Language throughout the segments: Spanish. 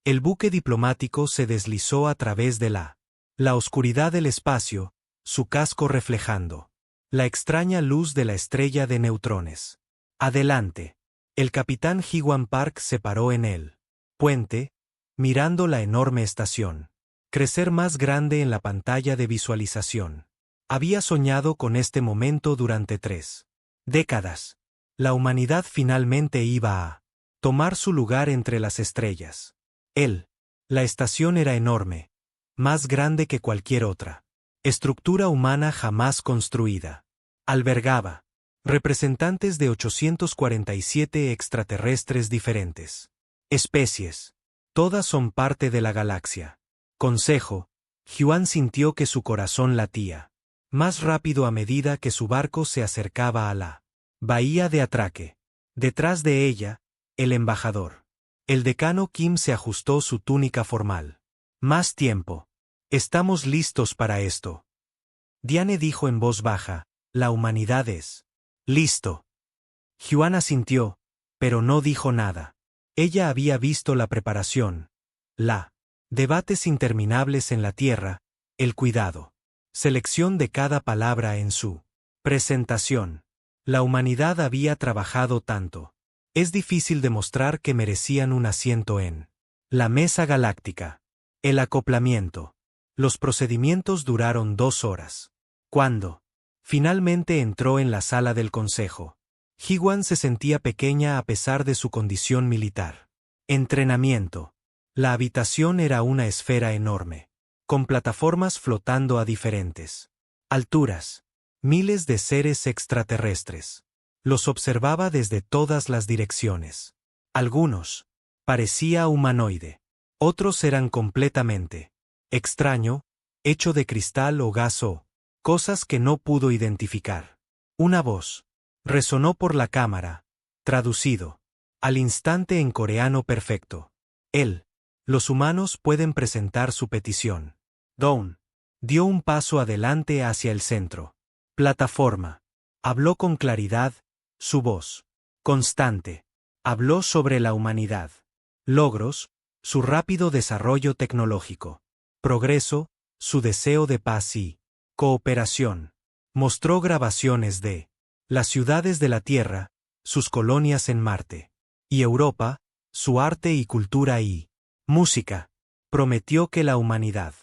El buque diplomático se deslizó a través de la oscuridad del espacio, su casco reflejando la extraña luz de la estrella de neutrones. Adelante. El capitán Hewan Park se paró en el puente, mirando la enorme estación crecer más grande en la pantalla de visualización. Había soñado con este momento durante 3 décadas. La humanidad finalmente iba a tomar su lugar entre las estrellas. La estación era enorme, más grande que cualquier otra estructura humana jamás construida. Albergaba representantes de 847 extraterrestres diferentes especies. Todas son parte de la galaxia. Consejo. Huan sintió que su corazón latía más rápido a medida que su barco se acercaba a la bahía de atraque. Detrás de ella, el embajador. El decano Kim se ajustó su túnica formal. Más tiempo. Estamos listos para esto. Diane dijo en voz baja, la humanidad es listo. Huan asintió, pero no dijo nada. Ella había visto la preparación, debates interminables en la Tierra, el cuidado, selección de cada palabra en su presentación. La humanidad había trabajado tanto. Es difícil demostrar que merecían un asiento en la mesa galáctica. El acoplamiento. Los procedimientos duraron 2 horas. Cuando finalmente entró en la sala del consejo, Hewan se sentía pequeña a pesar de su condición militar. Entrenamiento. La habitación era una esfera enorme, con plataformas flotando a diferentes alturas. Miles de seres extraterrestres. Los observaba desde todas las direcciones. Algunos parecía humanoide. Otros eran completamente extraño, hecho de cristal o gas o cosas que no pudo identificar. Una voz resonó por la cámara, traducido al instante en coreano perfecto. Los humanos pueden presentar su petición. Dawn dio un paso adelante hacia el centro. Plataforma. Habló con claridad, su voz constante. Habló sobre la humanidad. Logros, su rápido desarrollo tecnológico. Progreso, su deseo de paz y cooperación. Mostró grabaciones de las ciudades de la Tierra, sus colonias en Marte y Europa, su arte y cultura y música. Prometió que la humanidad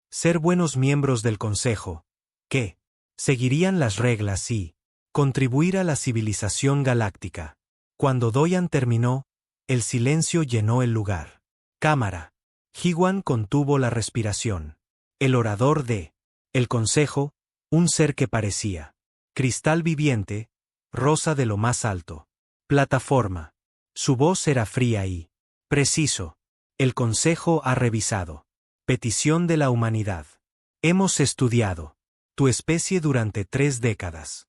ser buenos miembros del Consejo, que seguirían las reglas y contribuir a la civilización galáctica. Cuando Doyan terminó, el silencio llenó el lugar. Cámara. Hewan contuvo la respiración. El orador de el Consejo, un ser que parecía cristal viviente, rosa de lo más alto. Plataforma. Su voz era fría y preciso. El Consejo ha revisado. Petición de la humanidad. Hemos estudiado tu especie durante 3 décadas.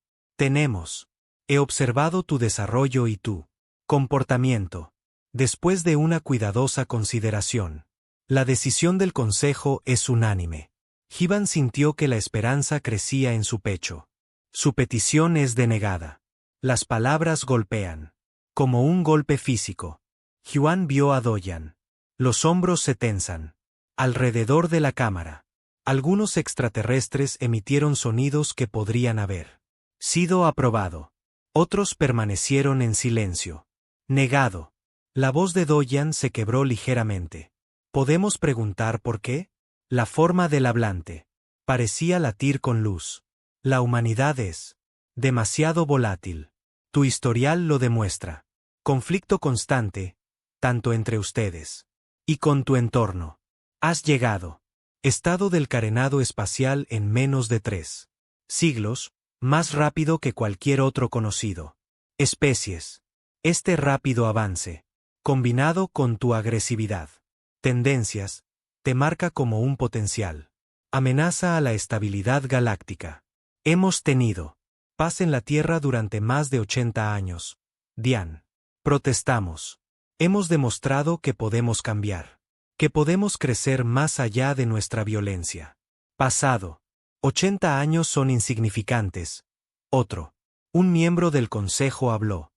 He observado tu desarrollo y tu comportamiento. Después de una cuidadosa consideración, la decisión del Consejo es unánime. Hewan sintió que la esperanza crecía en su pecho. Su petición es denegada. Las palabras golpean. Como un golpe físico. Hewan vio a Doyan. Los hombros se tensan. Alrededor de la cámara. Algunos extraterrestres emitieron sonidos que podrían haber sido aprobado. Otros permanecieron en silencio. Negado. La voz de Doyan se quebró ligeramente. ¿Podemos preguntar por qué? La forma del hablante parecía latir con luz. La humanidad es demasiado volátil. Tu historial lo demuestra. Conflicto constante, tanto entre ustedes y con tu entorno. Has llegado. Estado del carenado espacial en menos de 3 siglos, más rápido que cualquier otro conocido. Especies. Este rápido avance, combinado con tu agresividad, tendencias, te marca como un potencial amenaza a la estabilidad galáctica. Hemos tenido paz en la Tierra durante más de 80 años. Diane. Protestamos. Hemos demostrado que podemos cambiar. Que podemos crecer más allá de nuestra violencia. Pasado. 80 años son insignificantes. Otro. Un miembro del Consejo habló.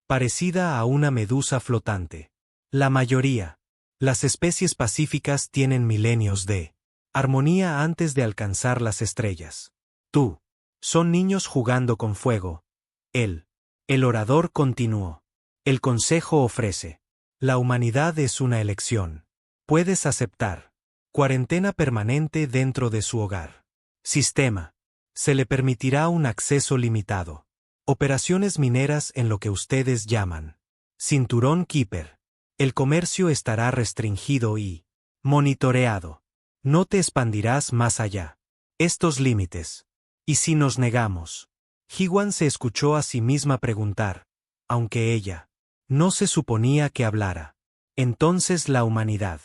Parecida a una medusa flotante. La mayoría Las especies pacíficas tienen milenios de armonía antes de alcanzar las estrellas. Tú. Son niños jugando con fuego. Él. El orador continuó. El consejo ofrece. La humanidad es una elección. Puedes aceptar. Cuarentena permanente dentro de su hogar. Sistema. Se le permitirá un acceso limitado. Operaciones mineras en lo que ustedes llaman Cinturón Keeper. El comercio estará restringido y monitoreado. No te expandirás más allá. Estos límites. ¿Y si nos negamos? Ji-Wan se escuchó a sí misma preguntar, aunque ella no se suponía que hablara. Entonces la humanidad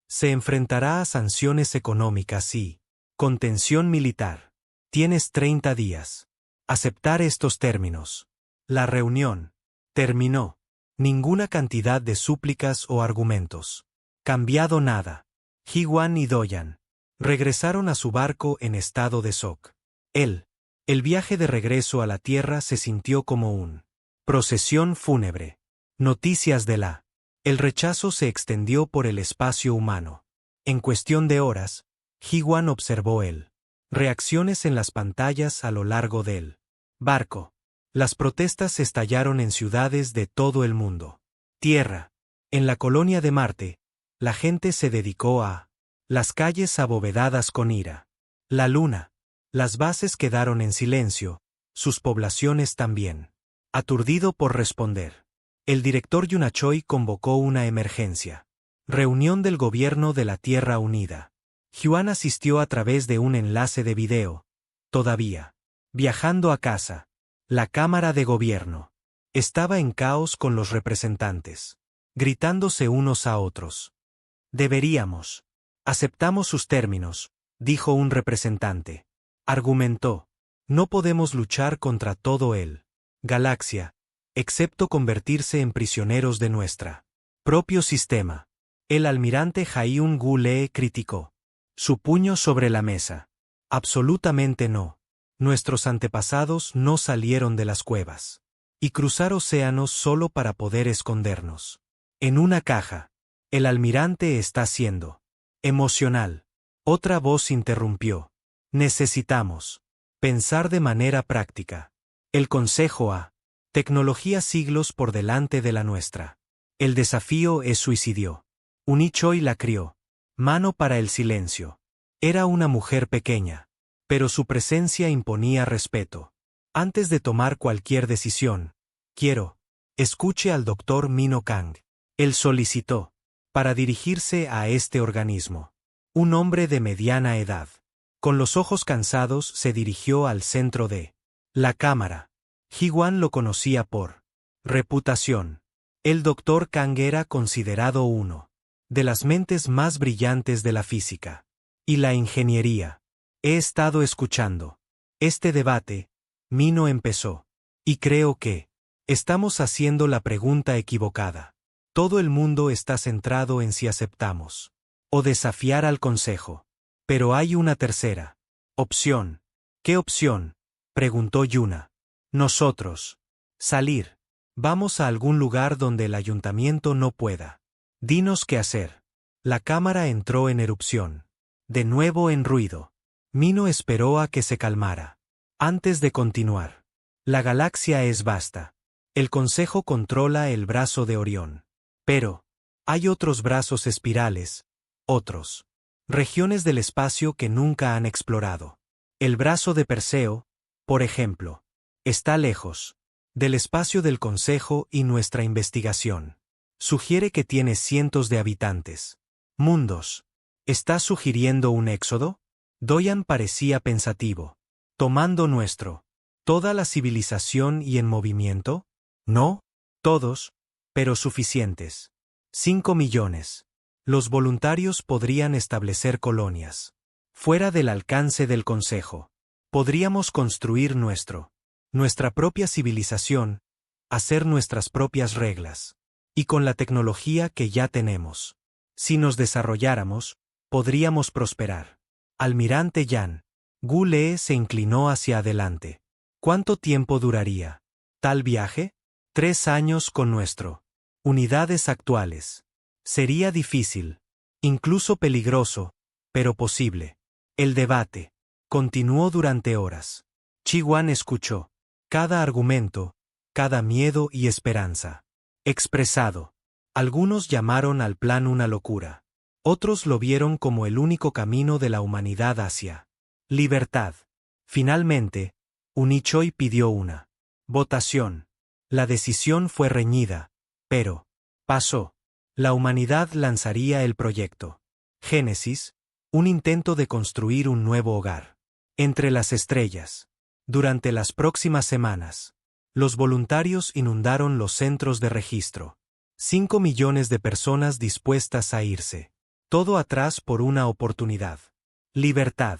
se enfrentará a sanciones económicas y contención militar. Tienes 30 días. Aceptar estos términos. La reunión terminó. Ninguna cantidad de súplicas o argumentos. Cambiado nada. Ji-Wan y Doyan regresaron a su barco en estado de shock. El viaje de regreso a la Tierra se sintió como un procesión fúnebre. Noticias de la. El rechazo se extendió por el espacio humano. En cuestión de horas, Ji-Wan observó reacciones en las pantallas a lo largo del barco. Las protestas estallaron en ciudades de todo el mundo. Tierra. En la colonia de Marte, la gente se dedicó a las calles abovedadas con ira. La Luna. Las bases quedaron en silencio, sus poblaciones también. Aturdido por responder. El director Yunachoi convocó una emergencia. Reunión del gobierno de la Tierra Unida. Ji-Wan asistió a través de un enlace de video. Todavía. Viajando a casa. La Cámara de Gobierno. Estaba en caos con los representantes. Gritándose unos a otros. Deberíamos. Aceptamos sus términos, dijo un representante. Argumentó. No podemos luchar contra todo el galaxia, excepto convertirse en prisioneros de nuestra propio sistema. El almirante Hyun-Gu Lee criticó. Su puño sobre la mesa. Absolutamente no. Nuestros antepasados no salieron de las cuevas y cruzar océanos solo para poder escondernos en una caja. El almirante está siendo emocional. Otra voz interrumpió. Necesitamos pensar de manera práctica. El consejo a tecnología siglos por delante de la nuestra. El desafío es suicidio. Unichoi la crió. Mano para el silencio. Era una mujer pequeña, pero su presencia imponía respeto. Antes de tomar cualquier decisión, escuche al doctor Mino Kang. Él solicitó, para dirigirse a este organismo. Un hombre de mediana edad. Con los ojos cansados se dirigió al centro de la cámara. Ji-Wan lo conocía por reputación. El doctor Kang era considerado uno de las mentes más brillantes de la física y la ingeniería. He estado escuchando este debate, Mino empezó, y creo que estamos haciendo la pregunta equivocada. Todo el mundo está centrado en si aceptamos o desafiar al consejo. Pero hay una tercera opción. ¿Qué opción?, preguntó Yuna. Nosotros. Salir. Vamos a algún lugar donde el ayuntamiento no pueda. Dinos qué hacer. La cámara entró en erupción. De nuevo en ruido. Mino esperó a que se calmara. Antes de continuar. La galaxia es vasta. El Consejo controla el brazo de Orión. Pero hay otros brazos espirales, otros regiones del espacio que nunca han explorado. El brazo de Perseo, por ejemplo, está lejos del espacio del Consejo y nuestra investigación sugiere que tiene cientos de habitantes. Mundos. ¿Estás sugiriendo un éxodo? Doyan parecía pensativo. ¿Tomando toda la civilización y en movimiento? No, todos, pero suficientes. 5 millones. Los voluntarios podrían establecer colonias fuera del alcance del Consejo. Podríamos construir nuestra propia civilización, hacer nuestras propias reglas. Y con la tecnología que ya tenemos, si nos desarrolláramos, podríamos prosperar. Almirante Yan. Gu Lee se inclinó hacia adelante. ¿Cuánto tiempo duraría tal viaje? 3 años con unidades actuales. Sería difícil, incluso peligroso, pero posible. El debate continuó durante horas. Chi-Wan escuchó cada argumento, cada miedo y esperanza expresado. Algunos llamaron al plan una locura. Otros lo vieron como el único camino de la humanidad hacia libertad. Finalmente, Unichoi pidió una votación. La decisión fue reñida, pero pasó. La humanidad lanzaría el proyecto Génesis, un intento de construir un nuevo hogar entre las estrellas. Durante las próximas semanas, los voluntarios inundaron los centros de registro. 5 millones de personas dispuestas a irse. Todo atrás por una oportunidad. Libertad.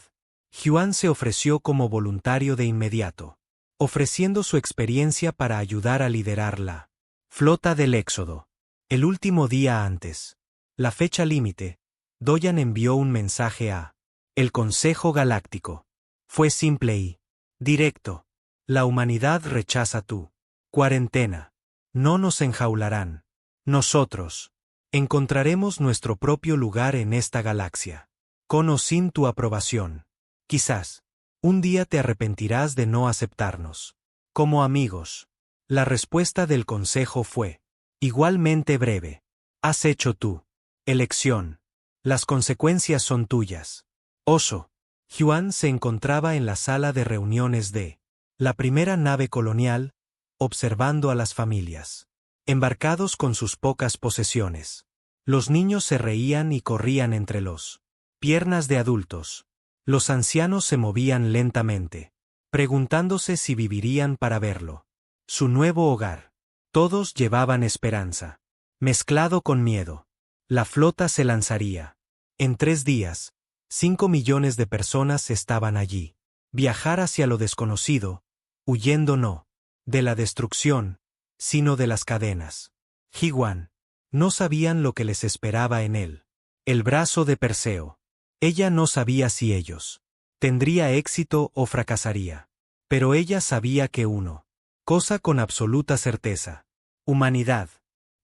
Huan se ofreció como voluntario de inmediato, ofreciendo su experiencia para ayudar a liderar la flota del Éxodo. El último día antes, la fecha límite, Doyan envió un mensaje a el Consejo Galáctico. Fue simple y directo. La humanidad rechaza tu cuarentena. No nos enjaularán. Nosotros encontraremos nuestro propio lugar en esta galaxia. Con o sin tu aprobación. Quizás, un día te arrepentirás de no aceptarnos. Como amigos. La respuesta del Consejo fue igualmente breve. Has hecho tu elección. Las consecuencias son tuyas. Oso. Huan se encontraba en la sala de reuniones de la primera nave colonial, observando a las familias, embarcados con sus pocas posesiones. Los niños se reían y corrían entre los piernas de adultos. Los ancianos se movían lentamente, preguntándose si vivirían para verlo. Su nuevo hogar. Todos llevaban esperanza, mezclado con miedo. La flota se lanzaría. En 3 días, 5 millones de personas estaban allí. Viajar hacia lo desconocido, huyendo no de la destrucción, sino de las cadenas. Huan. No sabían lo que les esperaba en él. El brazo de Perseo. Ella no sabía si ellos tendría éxito o fracasaría. Pero ella sabía que uno, cosa con absoluta certeza, humanidad,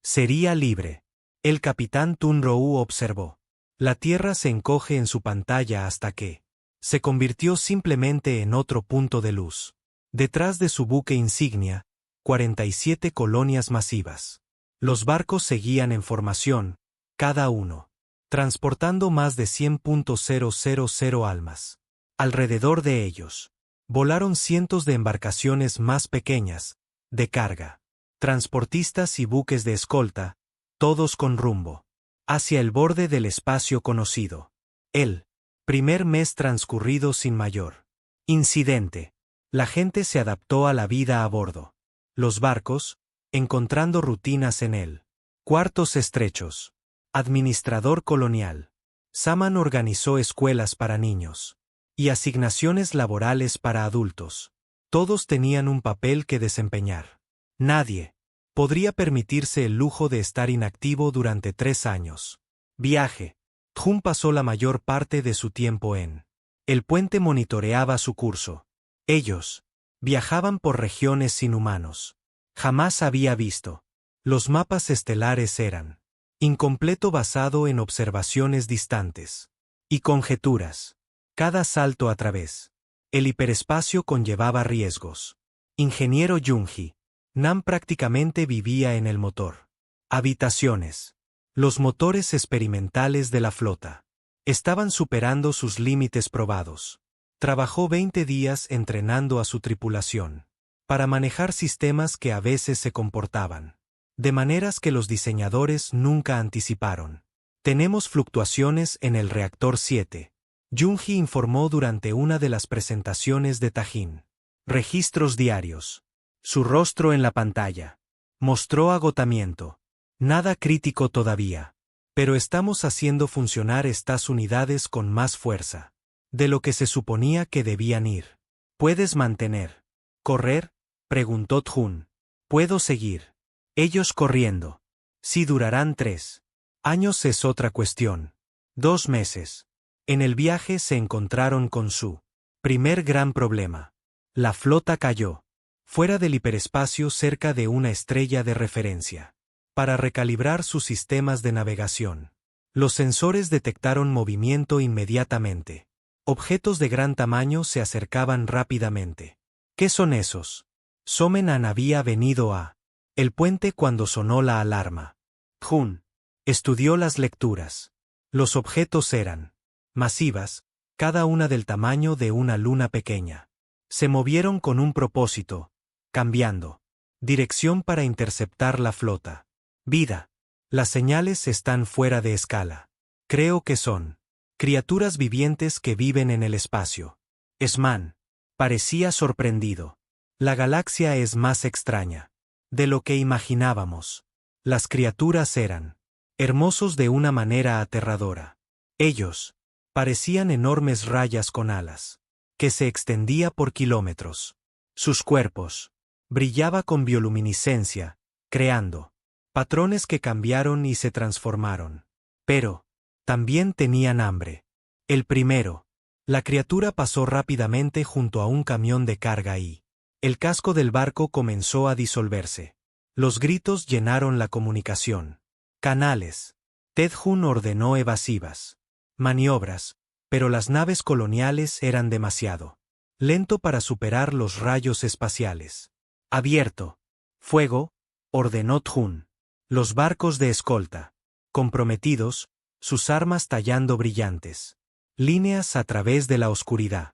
sería libre. El capitán Tunrou observó. La Tierra se encoge en su pantalla hasta que se convirtió simplemente en otro punto de luz. Detrás de su buque insignia, 47 colonias masivas. Los barcos seguían en formación, cada uno transportando más de 100.000 almas. Alrededor de ellos, volaron cientos de embarcaciones más pequeñas, de carga, transportistas y buques de escolta, todos con rumbo hacia el borde del espacio conocido. El primer mes transcurrido sin mayor incidente. La gente se adaptó a la vida a bordo. Los barcos, encontrando rutinas en él. Cuartos estrechos. Administrador colonial. Saman organizó escuelas para niños. Y asignaciones laborales para adultos. Todos tenían un papel que desempeñar. Nadie podría permitirse el lujo de estar inactivo durante 3 años. Viaje. Jun pasó la mayor parte de su tiempo en el puente. Monitoreaba su curso. Ellos viajaban por regiones sin humanos. Jamás había visto. Los mapas estelares eran incompleto, basado en observaciones distantes y conjeturas. Cada salto a través el hiperespacio conllevaba riesgos. Ingeniero Junji. Nam prácticamente vivía en el motor. Habitaciones. Los motores experimentales de la flota estaban superando sus límites probados. Trabajó 20 días entrenando a su tripulación para manejar sistemas que a veces se comportaban de maneras que los diseñadores nunca anticiparon. Tenemos fluctuaciones en el reactor 7. Junji informó durante una de las presentaciones de Tajín. Registros diarios. Su rostro en la pantalla mostró agotamiento. Nada crítico todavía. Pero estamos haciendo funcionar estas unidades con más fuerza de lo que se suponía que debían ir. ¿Puedes mantener? ¿Correr? Preguntó Jun. ¿Puedo seguir? Ellos corriendo. Si durarán 3 años es otra cuestión. 2 meses. En el viaje se encontraron con su primer gran problema. La flota cayó fuera del hiperespacio cerca de una estrella de referencia. para recalibrar sus sistemas de navegación. Los sensores detectaron movimiento inmediatamente. Objetos de gran tamaño se acercaban rápidamente. ¿Qué son esos? Somenan había venido a el puente cuando sonó la alarma. Jun estudió las lecturas. Los objetos eran masivas, cada una del tamaño de una luna pequeña. Se movieron con un propósito, cambiando dirección para interceptar la flota. Vida. Las señales están fuera de escala. Creo que son criaturas vivientes que viven en el espacio. Esman parecía sorprendido. La galaxia es más extraña de lo que imaginábamos. Las criaturas eran hermosos de una manera aterradora. Ellos parecían enormes rayas con alas, que se extendía por kilómetros. Sus cuerpos brillaba con bioluminiscencia, creando patrones que cambiaron y se transformaron. Pero también tenían hambre. El primero, la criatura pasó rápidamente junto a un camión de carga y el casco del barco comenzó a disolverse. Los gritos llenaron la comunicación. Canales. Ted Hun ordenó evasivas maniobras, pero las naves coloniales eran demasiado lento para superar los rayos espaciales. Abierto. Fuego, ordenó Tjun. Los barcos de escolta. Comprometidos, sus armas tallando brillantes líneas a través de la oscuridad.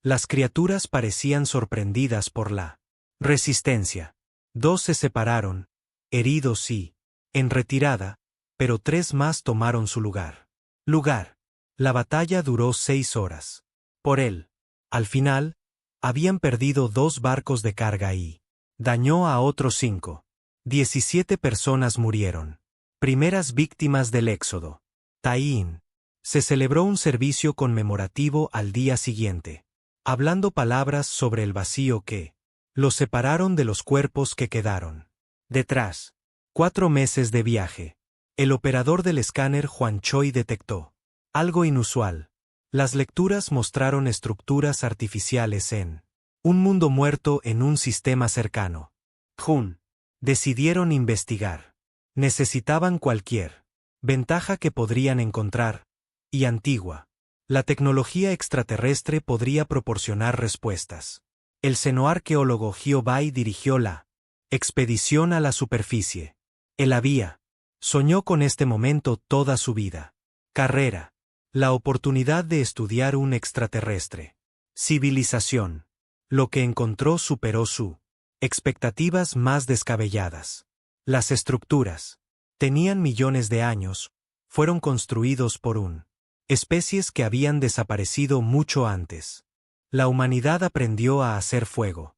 Las criaturas parecían sorprendidas por la resistencia. 2 se separaron, heridos y en retirada, pero 3 más tomaron su lugar. La batalla duró 6 horas. Por él. Al final, habían perdido 2 barcos de carga y dañó a otros 5. 17 personas murieron. Primeras víctimas del éxodo. Taín. Se celebró un servicio conmemorativo al día siguiente, hablando palabras sobre el vacío que los separaron de los cuerpos que quedaron. Detrás. 4 meses de viaje. El operador del escáner Juan Choi detectó algo inusual. Las lecturas mostraron estructuras artificiales en un mundo muerto en un sistema cercano. Jun decidieron investigar. Necesitaban cualquier ventaja que podrían encontrar, y antigua. La tecnología extraterrestre podría proporcionar respuestas. El xenoarqueólogo Hyo Bai dirigió la expedición a la superficie. Él soñó con este momento toda su vida. Carrera. La oportunidad de estudiar un extraterrestre. Civilización. Lo que encontró superó sus expectativas más descabelladas. Las estructuras. Tenían millones de años, fueron construidos por especies que habían desaparecido mucho antes. La humanidad aprendió a hacer fuego.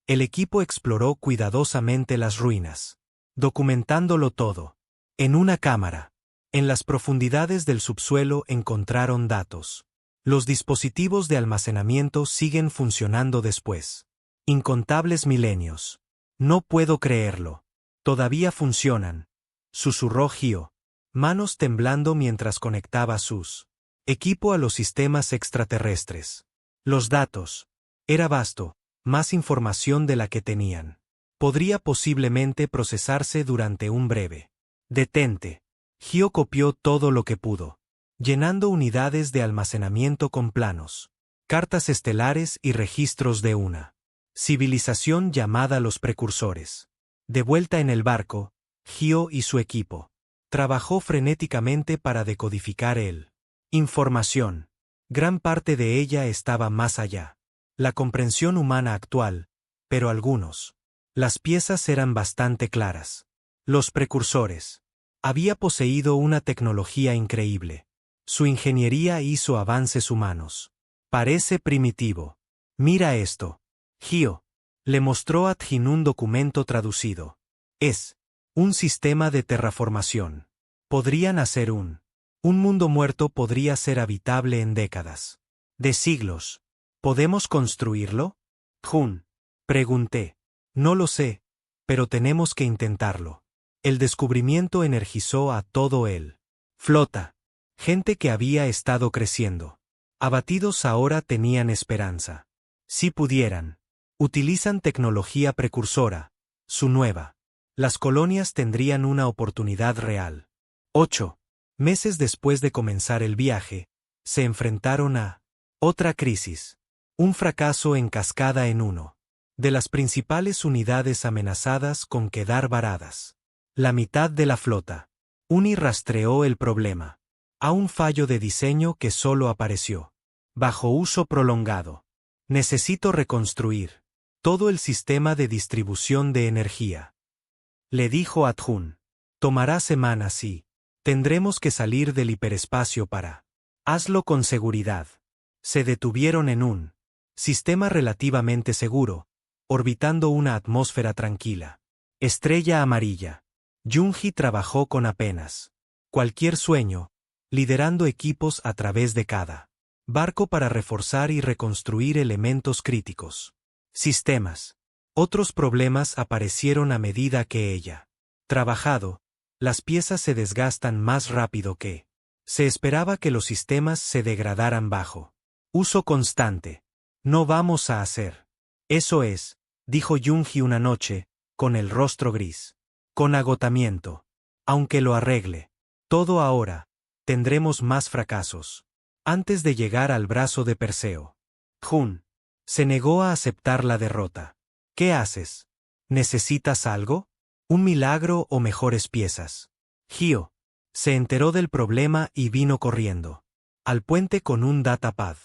El equipo exploró cuidadosamente las ruinas, documentándolo todo. En una cámara. En las profundidades del subsuelo encontraron datos. Los dispositivos de almacenamiento siguen funcionando después. Incontables milenios. No puedo creerlo. Todavía funcionan. Susurró Hyo, manos temblando mientras conectaba sus equipo a los sistemas extraterrestres. Los datos. Era vasto, más información de la que tenían. Podría posiblemente procesarse durante un breve. Detente. Hyo copió todo lo que pudo, llenando unidades de almacenamiento con planos, cartas estelares y registros de una civilización llamada los precursores. De vuelta en el barco, Hyo y su equipo trabajó frenéticamente para decodificar información. Gran parte de ella estaba más allá. La comprensión humana actual, pero algunos. Las piezas eran bastante claras. Los precursores. Había poseído una tecnología increíble. Su ingeniería hizo avances humanos. Parece primitivo. Mira esto. Hyo le mostró a Tjin un documento traducido. Es un sistema de terraformación. Podrían hacer un mundo muerto podría ser habitable en décadas. De siglos. ¿Podemos construirlo? Jun. Pregunté. No lo sé, pero tenemos que intentarlo. El descubrimiento energizó a todo el flota. Gente que había estado creciendo. Abatidos ahora tenían esperanza. Si pudieran. Utilizan tecnología precursora. Su nueva Las colonias tendrían una oportunidad real. 8 meses después de comenzar el viaje, se enfrentaron a otra crisis. Un fracaso en cascada en uno de las principales unidades amenazadas con quedar varadas. La mitad de la flota. Uni rastreó el problema. A un fallo de diseño que solo apareció bajo uso prolongado. Necesito reconstruir todo el sistema de distribución de energía. Le dijo Adjun. Tomará semanas y tendremos que salir del hiperespacio para. Hazlo con seguridad. Se detuvieron en un sistema relativamente seguro, orbitando una atmósfera tranquila. Estrella amarilla. Junji trabajó con apenas cualquier sueño, liderando equipos a través de cada barco para reforzar y reconstruir elementos críticos. Sistemas. Otros problemas aparecieron a medida que ella trabajado. Las piezas se desgastan más rápido que se esperaba que los sistemas se degradaran bajo uso constante. No vamos a hacer. Eso es, dijo Junji una noche, con el rostro gris. Con agotamiento. Aunque lo arregle todo ahora, tendremos más fracasos. Antes de llegar al brazo de Perseo. Jun se negó a aceptar la derrota. ¿Qué haces? ¿Necesitas algo? ¿Un milagro o mejores piezas? Gio se enteró del problema y vino corriendo al puente con un datapad.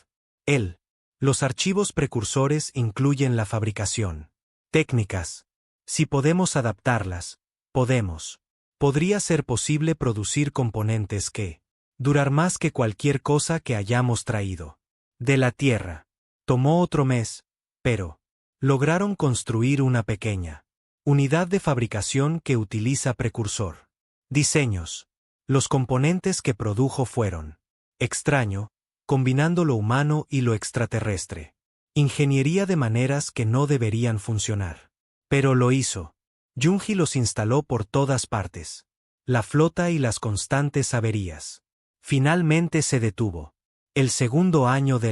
Los archivos precursores incluyen la fabricación. Técnicas. Si podemos adaptarlas, podemos. Podría ser posible producir componentes que durar más que cualquier cosa que hayamos traído de la Tierra. Tomó otro mes, pero lograron construir una pequeña unidad de fabricación que utiliza precursor. Diseños. Los componentes que produjo fueron extraño, combinando lo humano y lo extraterrestre. Ingeniería de maneras que no deberían funcionar. Pero lo hizo. Junji los instaló por todas partes. La flota y las constantes averías. Finalmente se detuvo. El segundo año de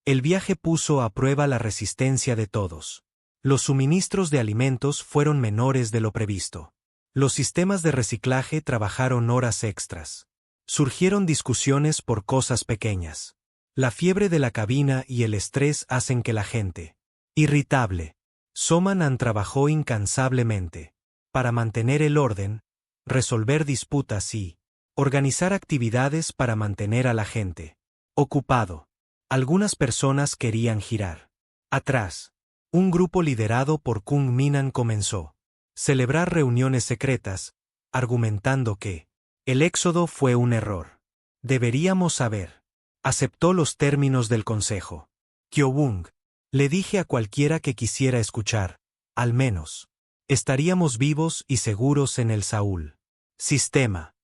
el viaje puso a prueba la resistencia de todos. Los suministros de alimentos fueron menores de lo previsto. Los sistemas de reciclaje trabajaron horas extras. Surgieron discusiones por cosas pequeñas. La fiebre de la cabina y el estrés hacen que la gente irritable. Somanan trabajó incansablemente para mantener el orden, resolver disputas y organizar actividades para mantener a la gente ocupado. Algunas personas querían girar atrás. Un grupo liderado por Kung Minan comenzó celebrar reuniones secretas, argumentando que el éxodo fue un error. Deberíamos saber. Aceptó los términos del consejo. Kyobung. Le dije a cualquiera que quisiera escuchar, al menos, estaríamos vivos y seguros en el Saúl. Sistema.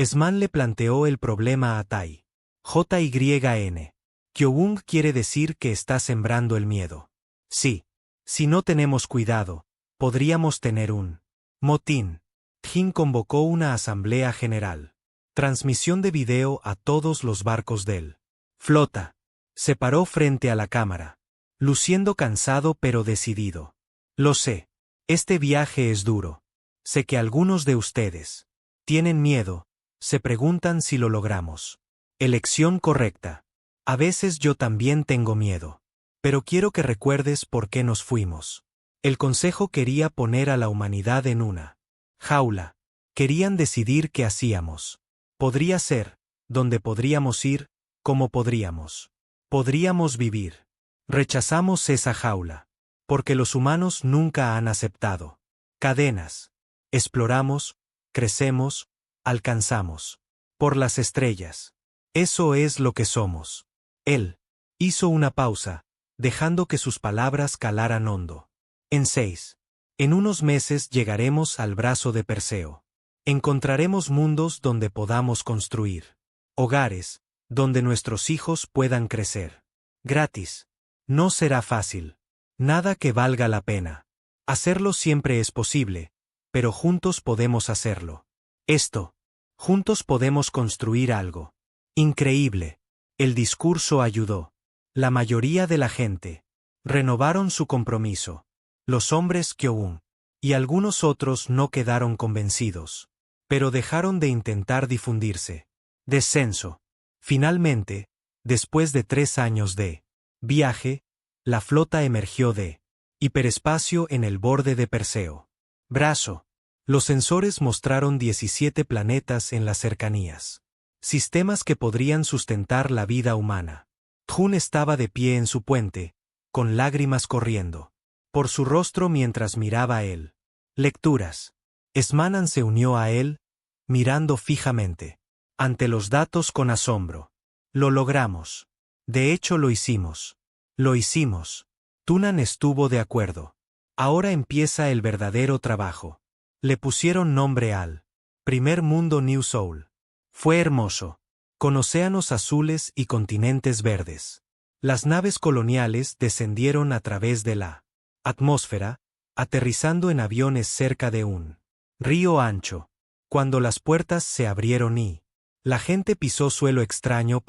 Sman le planteó el problema a Tai. JYN. Kyobung quiere decir que está sembrando el miedo. Sí. Si no tenemos cuidado, podríamos tener un motín. Jin convocó una asamblea general. Transmisión de video a todos los barcos del flota. Se paró frente a la cámara, luciendo cansado pero decidido. Lo sé. Este viaje es duro. Sé que algunos de ustedes tienen miedo, se preguntan si lo logramos. Elección correcta. A veces yo también tengo miedo. Pero quiero que recuerdes por qué nos fuimos. El consejo quería poner a la humanidad en una jaula. Querían decidir qué hacíamos. Podría ser, dónde podríamos ir, cómo podríamos. Podríamos vivir. Rechazamos esa jaula. Porque los humanos nunca han aceptado cadenas. Exploramos, crecemos, alcanzamos. Por las estrellas. Eso es lo que somos. Él hizo una pausa, dejando que sus palabras calaran hondo. En unos meses llegaremos al brazo de Perseo. Encontraremos mundos donde podamos construir hogares, donde nuestros hijos puedan crecer. Gratis. No será fácil. Nada que valga la pena. Hacerlo siempre es posible, pero juntos podemos hacerlo. Juntos podemos construir algo increíble. El discurso ayudó. La mayoría de la gente renovaron su compromiso. Los hombres Kyobung y algunos otros no quedaron convencidos. Pero dejaron de intentar difundirse. Descenso. Finalmente, después de 3 años de viaje, la flota emergió de hiperespacio en el borde de Perseo. Brazo. Los sensores mostraron 17 planetas en las cercanías. Sistemas que podrían sustentar la vida humana. Jun estaba de pie en su puente, con lágrimas corriendo por su rostro mientras miraba a él. Lecturas. Smanan se unió a él, mirando fijamente. Ante los datos con asombro. Lo logramos. De hecho lo hicimos. Lo hicimos. Tunan estuvo de acuerdo. Ahora empieza el verdadero trabajo. Le pusieron nombre al primer mundo New Soul. Fue hermoso. Con océanos azules y continentes verdes. Las naves coloniales descendieron a través de la atmósfera, aterrizando en aviones cerca de un río ancho. Cuando las puertas se abrieron y la gente pisó suelo extraño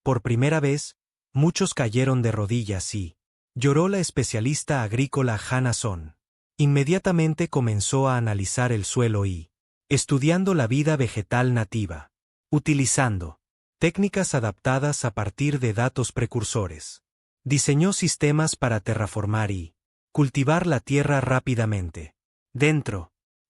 por primera vez, muchos cayeron de rodillas y lloró la especialista agrícola Hannah Son. Inmediatamente comenzó a analizar el suelo y estudiando la vida vegetal nativa, utilizando técnicas adaptadas a partir de datos precursores. Diseñó sistemas para terraformar y cultivar la tierra rápidamente.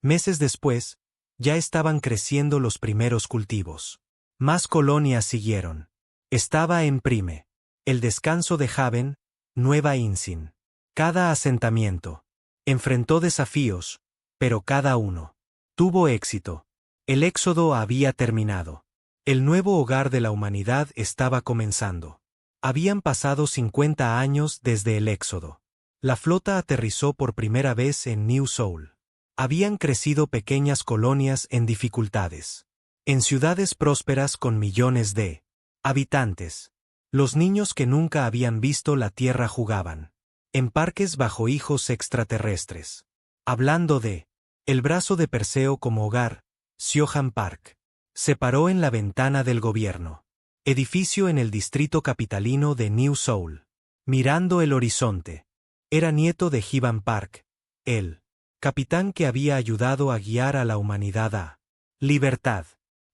Meses después, ya estaban creciendo los primeros cultivos. Más colonias siguieron. Estaba en Prime. El descanso de Haven, Nueva Insin. Cada asentamiento enfrentó desafíos, pero cada uno tuvo éxito. El éxodo había terminado. El nuevo hogar de la humanidad estaba comenzando. Habían pasado 50 años desde el éxodo. La flota aterrizó por primera vez en New Soul. Habían crecido pequeñas colonias en dificultades. En ciudades prósperas con millones de habitantes. Los niños que nunca habían visto la Tierra jugaban en parques bajo hijos extraterrestres. Hablando de el brazo de Perseo como hogar, Siohan Park se paró en la ventana del gobierno. Edificio en el distrito capitalino de New Soul. Mirando el horizonte. Era nieto de Hiban Park, el capitán que había ayudado a guiar a la humanidad a libertad.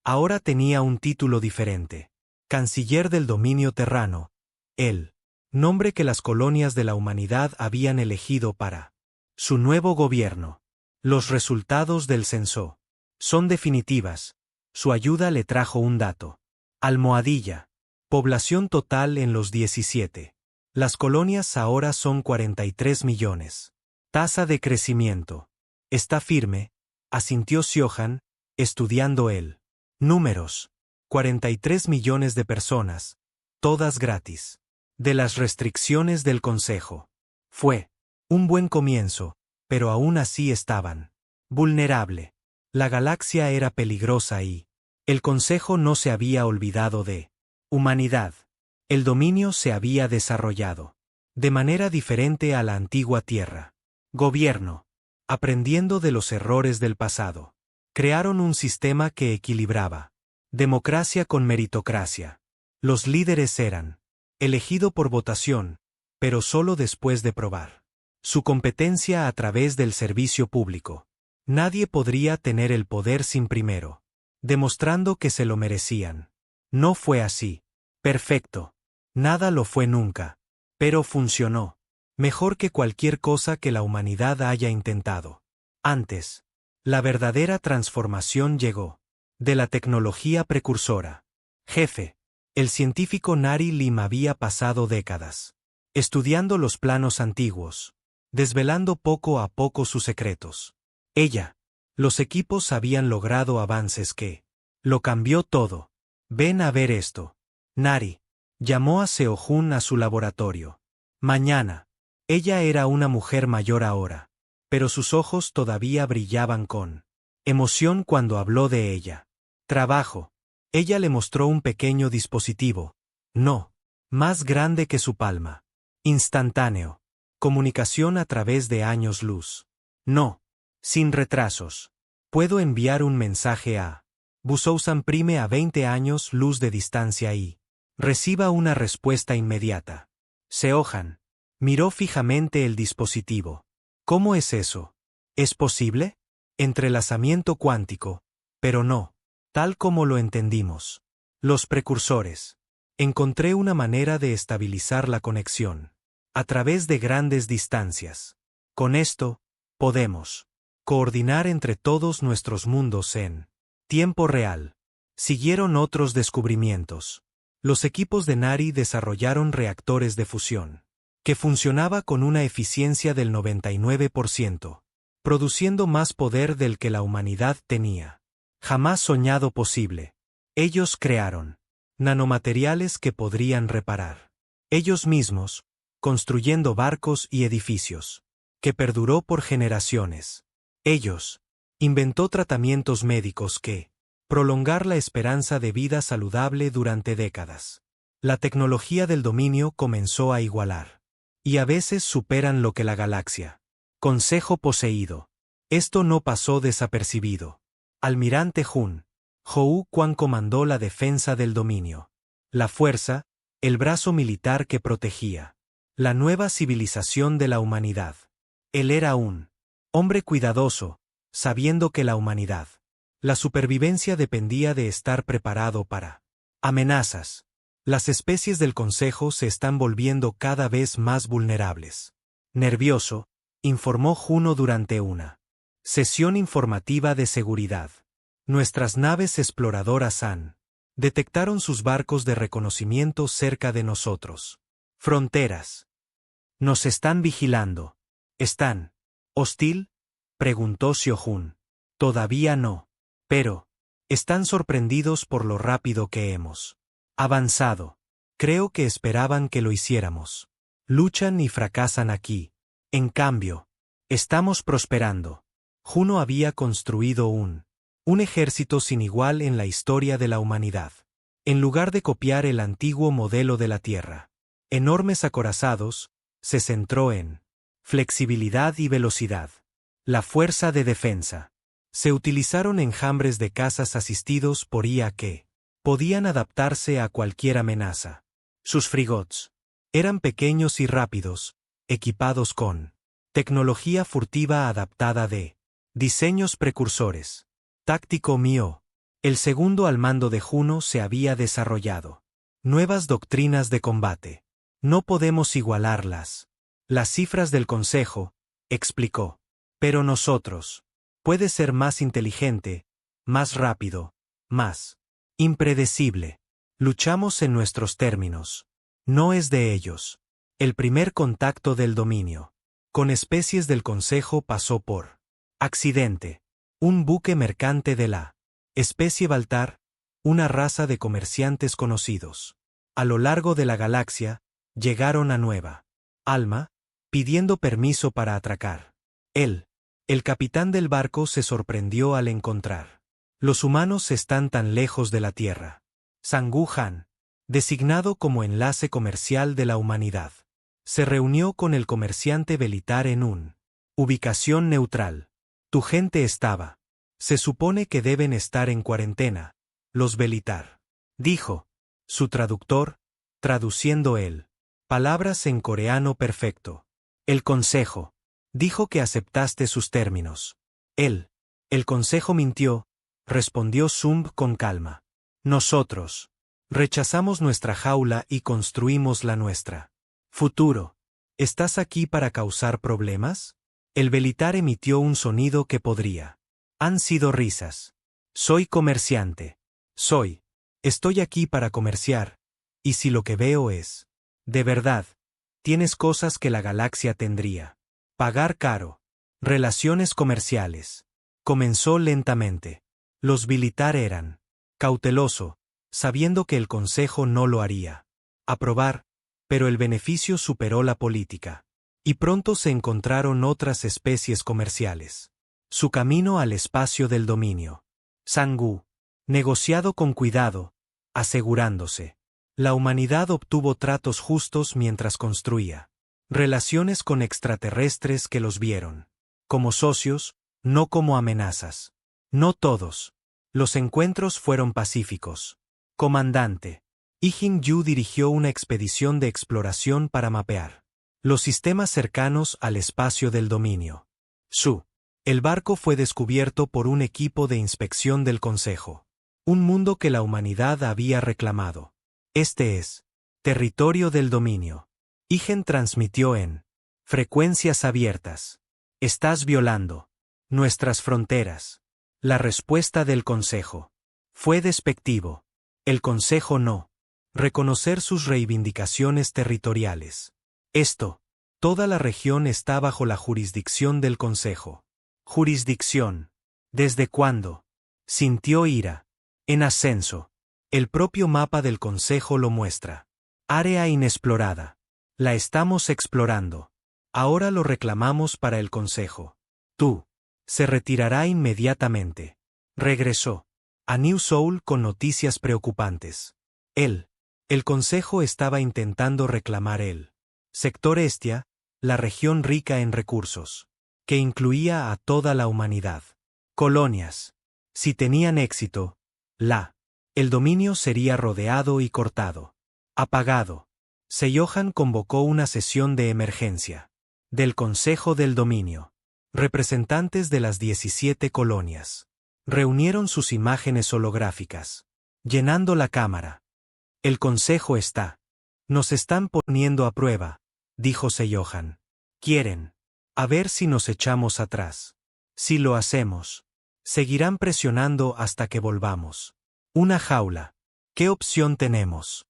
Ahora tenía un título diferente. Canciller del dominio terrano, el nombre que las colonias de la humanidad habían elegido para su nuevo gobierno. Los resultados del censo son definitivas. Su ayuda le trajo un dato. Almohadilla. Población total en los 17. Las colonias ahora son 43 millones. Tasa de crecimiento. Está firme, asintió Siohan, estudiando el números. 43 millones de personas, todas gratis. De las restricciones del Consejo. Fue un buen comienzo, pero aún así estaban vulnerable. La galaxia era peligrosa y el Consejo no se había olvidado de humanidad. El dominio se había desarrollado de manera diferente a la antigua Tierra. Gobierno. Aprendiendo de los errores del pasado. Crearon un sistema que equilibraba democracia con meritocracia. Los líderes eran elegido por votación, pero solo después de probar su competencia a través del servicio público. Nadie podría tener el poder sin primero demostrando que se lo merecían. No fue así. Perfecto. Nada lo fue nunca. Pero funcionó. Mejor que cualquier cosa que la humanidad haya intentado antes. La verdadera transformación llegó de la tecnología precursora. Jefe. El científico Nari Lim había pasado décadas estudiando los planos antiguos, desvelando poco a poco sus secretos. Ella. Los equipos habían logrado avances que lo cambió todo. Ven a ver esto. Nari llamó a Seo-Jun a su laboratorio. Mañana. Ella era una mujer mayor ahora, pero sus ojos todavía brillaban con emoción cuando habló de ella. Trabajo. Ella le mostró un pequeño dispositivo. No. Más grande que su palma. Instantáneo. Comunicación a través de años luz. No. Sin retrasos. Puedo enviar un mensaje a Busousan Prime a 20 años luz de distancia y reciba una respuesta inmediata. Seohan miró fijamente el dispositivo. ¿Cómo es eso? ¿Es posible? Entrelazamiento cuántico, pero no, tal como lo entendimos. Los precursores. Encontré una manera de estabilizar la conexión. A través de grandes distancias. Con esto, podemos coordinar entre todos nuestros mundos en tiempo real. Siguieron otros descubrimientos. Los equipos de NARI desarrollaron reactores de fusión, que funcionaba con una eficiencia del 99%, produciendo más poder del que la humanidad tenía jamás soñado posible. Ellos crearon nanomateriales que podrían reparar ellos mismos, construyendo barcos y edificios, que perduró por generaciones. Ellos inventó tratamientos médicos que prolongar la esperanza de vida saludable durante décadas. La tecnología del dominio comenzó a igualar. Y a veces superan lo que la galaxia. Consejo poseído. Esto no pasó desapercibido. Almirante Jun Hou Quan comandó la defensa del dominio. La fuerza, el brazo militar que protegía. La nueva civilización de la humanidad. Él era un hombre cuidadoso, sabiendo que la humanidad, la supervivencia dependía de estar preparado para amenazas. Las especies del Consejo se están volviendo cada vez más vulnerables. Nervioso, informó Juno durante una sesión informativa de seguridad. Nuestras naves exploradoras detectaron sus barcos de reconocimiento cerca de nosotros. Fronteras. Nos están vigilando. ¿Están hostil? Preguntó Seo-Jun. Todavía no. Pero están sorprendidos por lo rápido que hemos avanzado. Creo que esperaban que lo hiciéramos. Luchan y fracasan aquí. En cambio, estamos prosperando. Juno había construido un ejército sin igual en la historia de la humanidad. En lugar de copiar el antiguo modelo de la Tierra, enormes acorazados, se centró en flexibilidad y velocidad. La fuerza de defensa. Se utilizaron enjambres de cazas asistidos por IA que podían adaptarse a cualquier amenaza. Sus frigots eran pequeños y rápidos, equipados con tecnología furtiva adaptada de diseños precursores. Táctico mío. El segundo al mando de Juno se había desarrollado nuevas doctrinas de combate. No podemos igualarlas. Las cifras del Consejo, explicó. Pero nosotros. Puede ser más inteligente, más rápido, más impredecible. Luchamos en nuestros términos. No es de ellos. El primer contacto del dominio con especies del Consejo pasó por accidente. Un buque mercante de la especie Baltar, una raza de comerciantes conocidos. A lo largo de la galaxia, llegaron a Nueva Alma, pidiendo permiso para atracar. El capitán del barco se sorprendió al encontrar. Los humanos están tan lejos de la Tierra. Sang-Gu Han, designado como enlace comercial de la humanidad, se reunió con el comerciante Belitar en un ubicación neutral. Tu gente estaba. Se supone que deben estar en cuarentena. Los Belitar. Dijo. Su traductor, traduciendo palabras en coreano perfecto. El Consejo. Dijo que aceptaste sus términos. El Consejo mintió, respondió Zumb con calma. Nosotros rechazamos nuestra jaula y construimos la nuestra. Futuro. ¿Estás aquí para causar problemas? El Belitar emitió un sonido que podría. Han sido risas. Soy comerciante. Estoy aquí para comerciar. Y si lo que veo es de verdad, tienes cosas que la galaxia tendría. Pagar caro. Relaciones comerciales. Comenzó lentamente. Los Belitar eran cauteloso, sabiendo que el Consejo no lo haría aprobar, pero el beneficio superó la política. Y pronto se encontraron otras especies comerciales. Su camino al espacio del dominio. Sang-Gu. Negociado con cuidado, asegurándose. La humanidad obtuvo tratos justos mientras construía relaciones con extraterrestres que los vieron como socios, no como amenazas. No todos. Los encuentros fueron pacíficos. Comandante. Ijin Yu dirigió una expedición de exploración para mapear los sistemas cercanos al espacio del dominio. Su El barco fue descubierto por un equipo de inspección del Consejo. Un mundo que la humanidad había reclamado. Este es territorio del dominio. Igen transmitió en frecuencias abiertas. Estás violando nuestras fronteras. La respuesta del Consejo fue despectivo. El Consejo no reconocer sus reivindicaciones territoriales. Toda la región está bajo la jurisdicción del Consejo. Jurisdicción. ¿Desde cuándo? Sintió ira. En ascenso. El propio mapa del Consejo lo muestra. Área inexplorada. La estamos explorando. Ahora lo reclamamos para el Consejo. Se retirará inmediatamente. Regresó a New Soul con noticias preocupantes. El Consejo estaba intentando reclamar el sector Estia, la región rica en recursos, que incluía a toda la humanidad. Colonias. Si tenían éxito, el dominio sería rodeado y cortado. Apagado. Seyohan convocó una sesión de emergencia del Consejo del Dominio. Representantes de las 17 colonias reunieron sus imágenes holográficas, llenando la cámara. El Consejo nos están poniendo a prueba, dijo Seyohan. Quieren a ver si nos echamos atrás. Si lo hacemos, seguirán presionando hasta que volvamos. Una jaula. ¿Qué opción tenemos?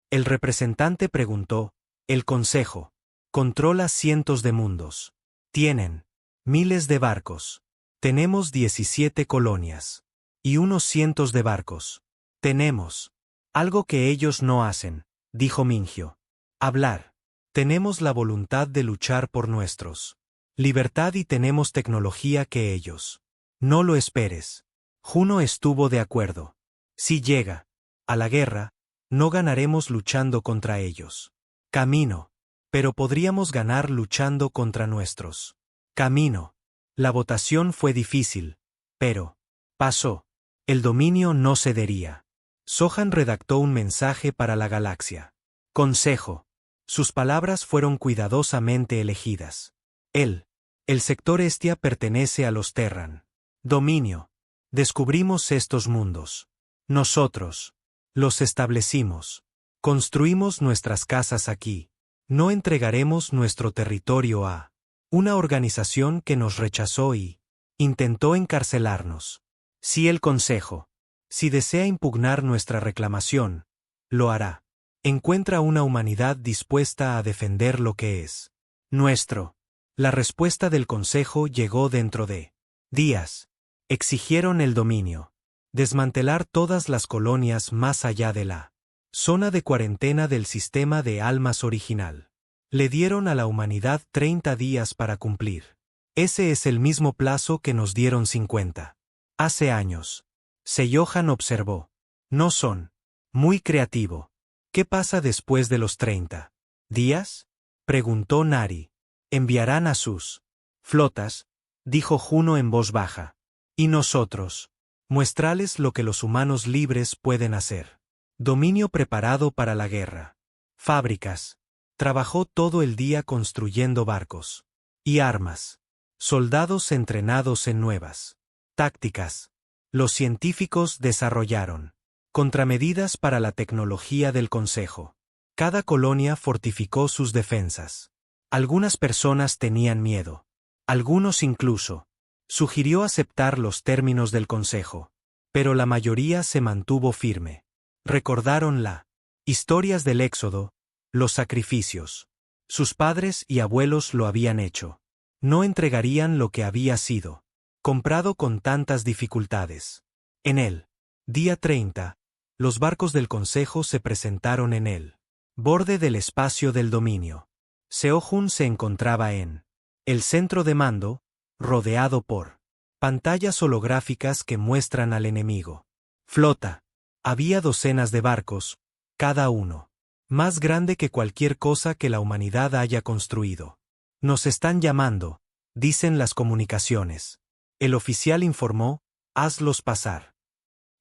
El representante preguntó. El Consejo controla cientos de mundos. Tienen miles de barcos. Tenemos 17 colonias. Y unos cientos de barcos. Tenemos algo que ellos no hacen, dijo Mingyo. Hablar. Tenemos la voluntad de luchar por nuestros libertad y tenemos tecnología que ellos. No lo esperes. Juno estuvo de acuerdo. Si llega a la guerra, no ganaremos luchando contra ellos. Camino. Pero podríamos ganar luchando contra nuestros. Camino. La votación fue difícil, pero pasó. El dominio no cedería. Sohan redactó un mensaje para la galaxia. Consejo. Sus palabras fueron cuidadosamente elegidas. El sector Estia pertenece a los Terran. Dominio. Descubrimos estos mundos. Nosotros los establecimos. Construimos nuestras casas aquí. No entregaremos nuestro territorio a una organización que nos rechazó y intentó encarcelarnos. Si el Consejo, si desea impugnar nuestra reclamación, lo hará. Encuentra una humanidad dispuesta a defender lo que es nuestro. La respuesta del Consejo llegó dentro de días. Exigieron el dominio. Desmantelar todas las colonias más allá de la zona de cuarentena del sistema de almas original. Le dieron a la humanidad 30 días para cumplir. Ese es el mismo plazo que nos dieron 50. Hace años. Seyohan observó. No son muy creativo. ¿Qué pasa después de los 30 días? Preguntó Nari. Enviarán a sus flotas, dijo Juno en voz baja. Y nosotros, muestrales lo que los humanos libres pueden hacer. Dominio preparado para la guerra. Fábricas. Trabajó todo el día construyendo barcos. Y armas. Soldados entrenados en nuevas tácticas. Los científicos desarrollaron contramedidas para la tecnología del Consejo. Cada colonia fortificó sus defensas. Algunas personas tenían miedo. Algunos incluso. Sugirió aceptar los términos del Consejo. Pero la mayoría se mantuvo firme. Recordaron la historias del Éxodo, los sacrificios. Sus padres y abuelos lo habían hecho. No entregarían lo que había sido comprado con tantas dificultades. En el día 30, los barcos del Consejo se presentaron en el borde del espacio del dominio. Seohun se encontraba en el centro de mando, rodeado por pantallas holográficas que muestran al enemigo. Flota. Había docenas de barcos, cada uno más grande que cualquier cosa que la humanidad haya construido. Nos están llamando, dicen las comunicaciones. El oficial informó, hazlos pasar.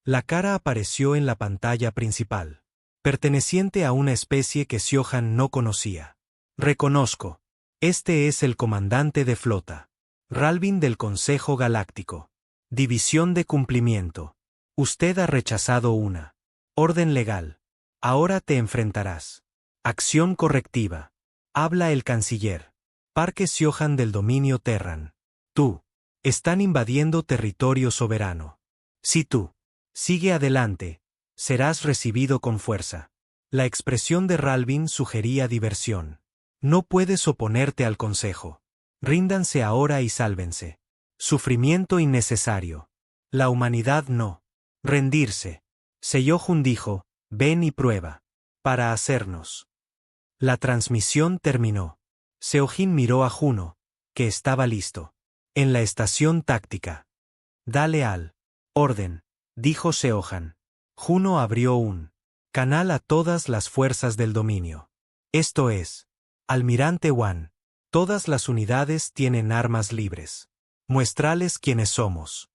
La cara apareció en la pantalla principal, perteneciente a una especie que Seyohan no conocía. Reconozco. Este es el comandante de flota. Ralvin del Consejo Galáctico. División de cumplimiento. Usted ha rechazado una orden legal. Ahora te enfrentarás. Acción correctiva. Habla el canciller. Parque Siohan del dominio Terran. Tú. Están invadiendo territorio soberano. Si tú sigue adelante, serás recibido con fuerza. La expresión de Ralvin sugería diversión. No puedes oponerte al consejo. Ríndanse ahora y sálvense. Sufrimiento innecesario. La humanidad no. Rendirse. Seyojun dijo, ven y prueba. Para hacernos. La transmisión terminó. Seojin miró a Juno, que estaba listo. En la estación táctica. Dale al orden, dijo Seohan. Juno abrió un canal a todas las fuerzas del dominio. Esto es, Almirante Wan, todas las unidades tienen armas libres. Muestrales quiénes somos.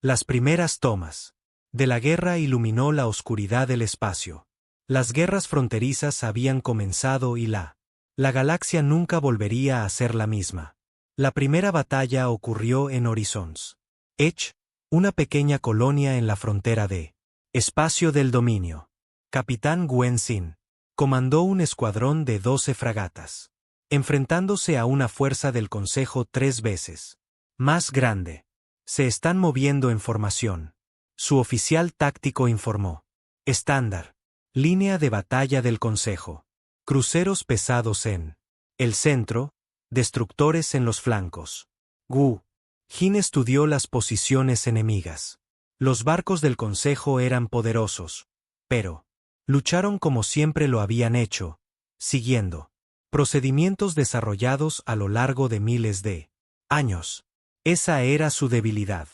Las primeras tomas de la guerra iluminó la oscuridad del espacio. Las guerras fronterizas habían comenzado y la galaxia nunca volvería a ser la misma. La primera batalla ocurrió en Horizons Edge, una pequeña colonia en la frontera de espacio del dominio. Capitán Gwen Sin comandó un escuadrón de 12 fragatas, enfrentándose a una fuerza del Consejo 3 veces más grande. Se están moviendo en formación. Su oficial táctico informó. Estándar. Línea de batalla del Consejo. Cruceros pesados en el centro, destructores en los flancos. Gu Jin estudió las posiciones enemigas. Los barcos del Consejo eran poderosos, pero lucharon como siempre lo habían hecho, siguiendo procedimientos desarrollados a lo largo de miles de años. Esa era su debilidad.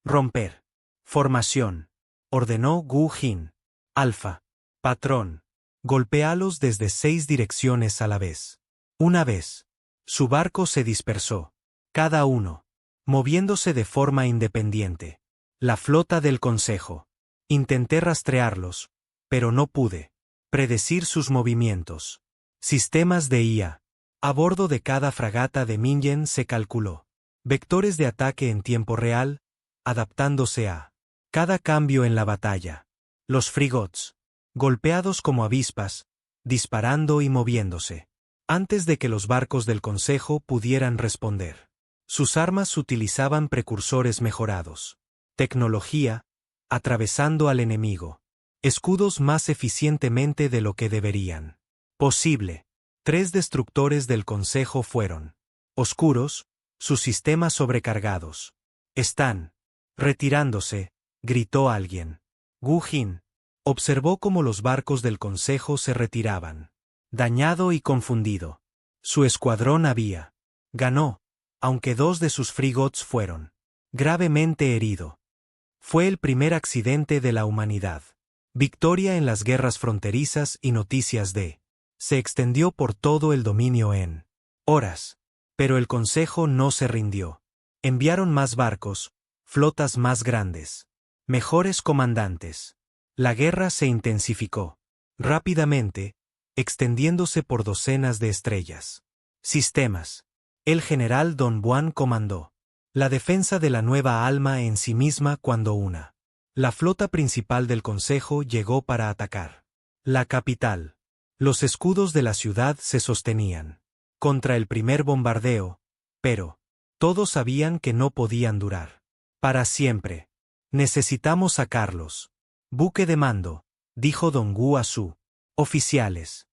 Romper. Formación. Ordenó Gu Jin. Alfa. Patrón. Golpéalos desde 6 direcciones a la vez. Una vez. Su barco se dispersó. Cada uno moviéndose de forma independiente. La flota del Consejo. Intenté rastrearlos, pero no pude predecir sus movimientos. Sistemas de IA. A bordo de cada fragata de Mingen se calculó vectores de ataque en tiempo real, adaptándose a cada cambio en la batalla. Los frigots, golpeados como avispas, disparando y moviéndose, antes de que los barcos del Consejo pudieran responder. Sus armas utilizaban precursores mejorados. Tecnología, atravesando al enemigo. Escudos más eficientemente de lo que deberían. Posible. 3 destructores del Consejo fueron oscuros, sus sistemas sobrecargados. Están retirándose, gritó alguien. Gu Jin observó cómo los barcos del Consejo se retiraban. Dañado y confundido. Su escuadrón había ganó, aunque 2 de sus frigots fueron gravemente herido. Fue el primer accidente de la humanidad. Victoria en las guerras fronterizas y noticias de se extendió por todo el dominio en horas. Pero el Consejo no se rindió. Enviaron más barcos, flotas más grandes, mejores comandantes. La guerra se intensificó rápidamente, extendiéndose por docenas de estrellas. Sistemas. El general Don Buan comandó la defensa de la nueva alma en sí misma cuando la flota principal del Consejo llegó para atacar la capital. Los escudos de la ciudad se sostenían contra el primer bombardeo, pero todos sabían que no podían durar para siempre. Necesitamos sacarlos. Buque de mando, dijo Don Gu a su oficiales.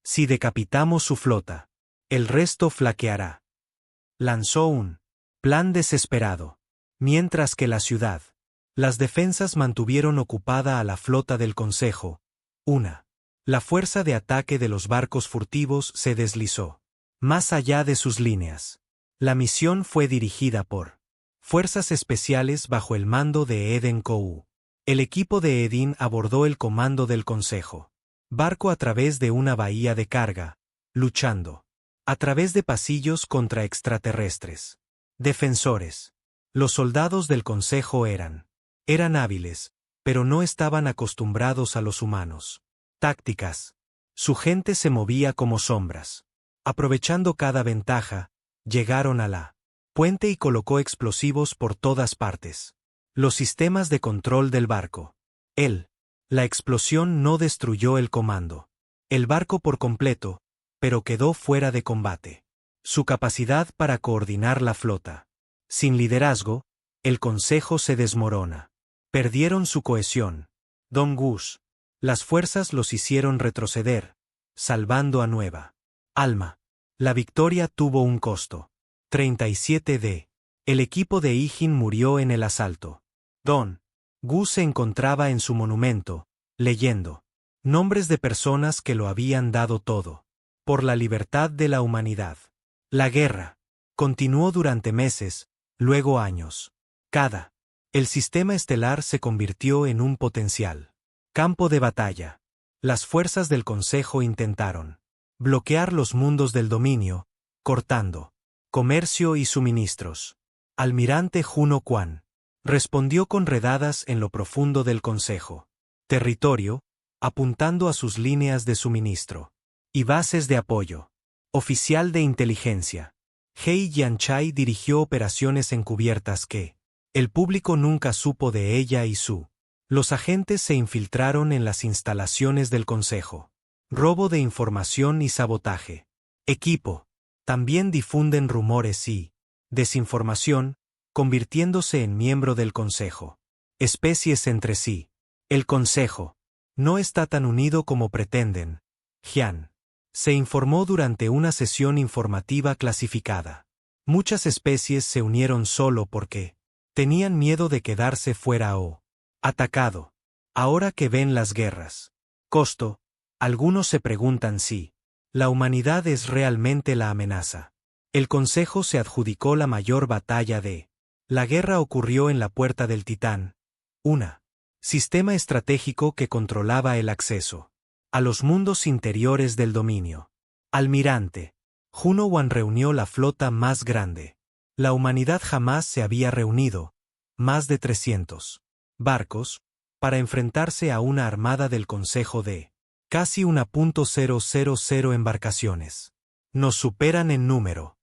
Si decapitamos su flota, el resto flaqueará. Lanzó un plan desesperado. Mientras que la ciudad, las defensas mantuvieron ocupada a la flota del Consejo. La fuerza de ataque de los barcos furtivos se deslizó más allá de sus líneas. La misión fue dirigida por fuerzas especiales bajo el mando de Eden Kou. El equipo de Edin abordó el comando del Consejo. Barco a través de una bahía de carga, luchando a través de pasillos contra extraterrestres. Defensores. Los soldados del Consejo eran hábiles, pero no estaban acostumbrados a los humanos. Tácticas. Su gente se movía como sombras. Aprovechando cada ventaja, llegaron a la puente y colocó explosivos por todas partes. Los sistemas de control del barco. La explosión no destruyó el comando. El barco por completo, pero quedó fuera de combate. Su capacidad para coordinar la flota. Sin liderazgo, el consejo se desmorona. Perdieron su cohesión. Don Gus. Las fuerzas los hicieron retroceder, salvando a Nueva Alma. La victoria tuvo un costo. 37 El equipo de Ijin murió en el asalto. Don Gus se encontraba en su monumento, leyendo nombres de personas que lo habían dado todo por la libertad de la humanidad. La guerra continuó durante meses, luego años. El sistema estelar se convirtió en un potencial campo de batalla. Las fuerzas del Consejo intentaron bloquear los mundos del dominio, cortando comercio y suministros. Almirante Juno Quan respondió con redadas en lo profundo del Consejo territorio, apuntando a sus líneas de suministro y bases de apoyo. Oficial de inteligencia. Hei Yanchai dirigió operaciones encubiertas que el público nunca supo de ella y los agentes se infiltraron en las instalaciones del Consejo. Robo de información y sabotaje. Equipo. También difunden rumores y desinformación, convirtiéndose en miembro del Consejo. Especies entre sí. El Consejo no está tan unido como pretenden. Jian se informó durante una sesión informativa clasificada. Muchas especies se unieron solo porque tenían miedo de quedarse fuera o atacado. Ahora que ven las guerras. Costo. Algunos se preguntan si la humanidad es realmente la amenaza. El Consejo se adjudicó la mayor batalla de la guerra ocurrió en la Puerta del Titán. Sistema estratégico que controlaba el acceso a los mundos interiores del dominio. Almirante Juno Wan reunió la flota más grande. La humanidad jamás se había reunido, más de 300 barcos, para enfrentarse a una armada del Consejo de casi 1.000 embarcaciones. Nos superan en número.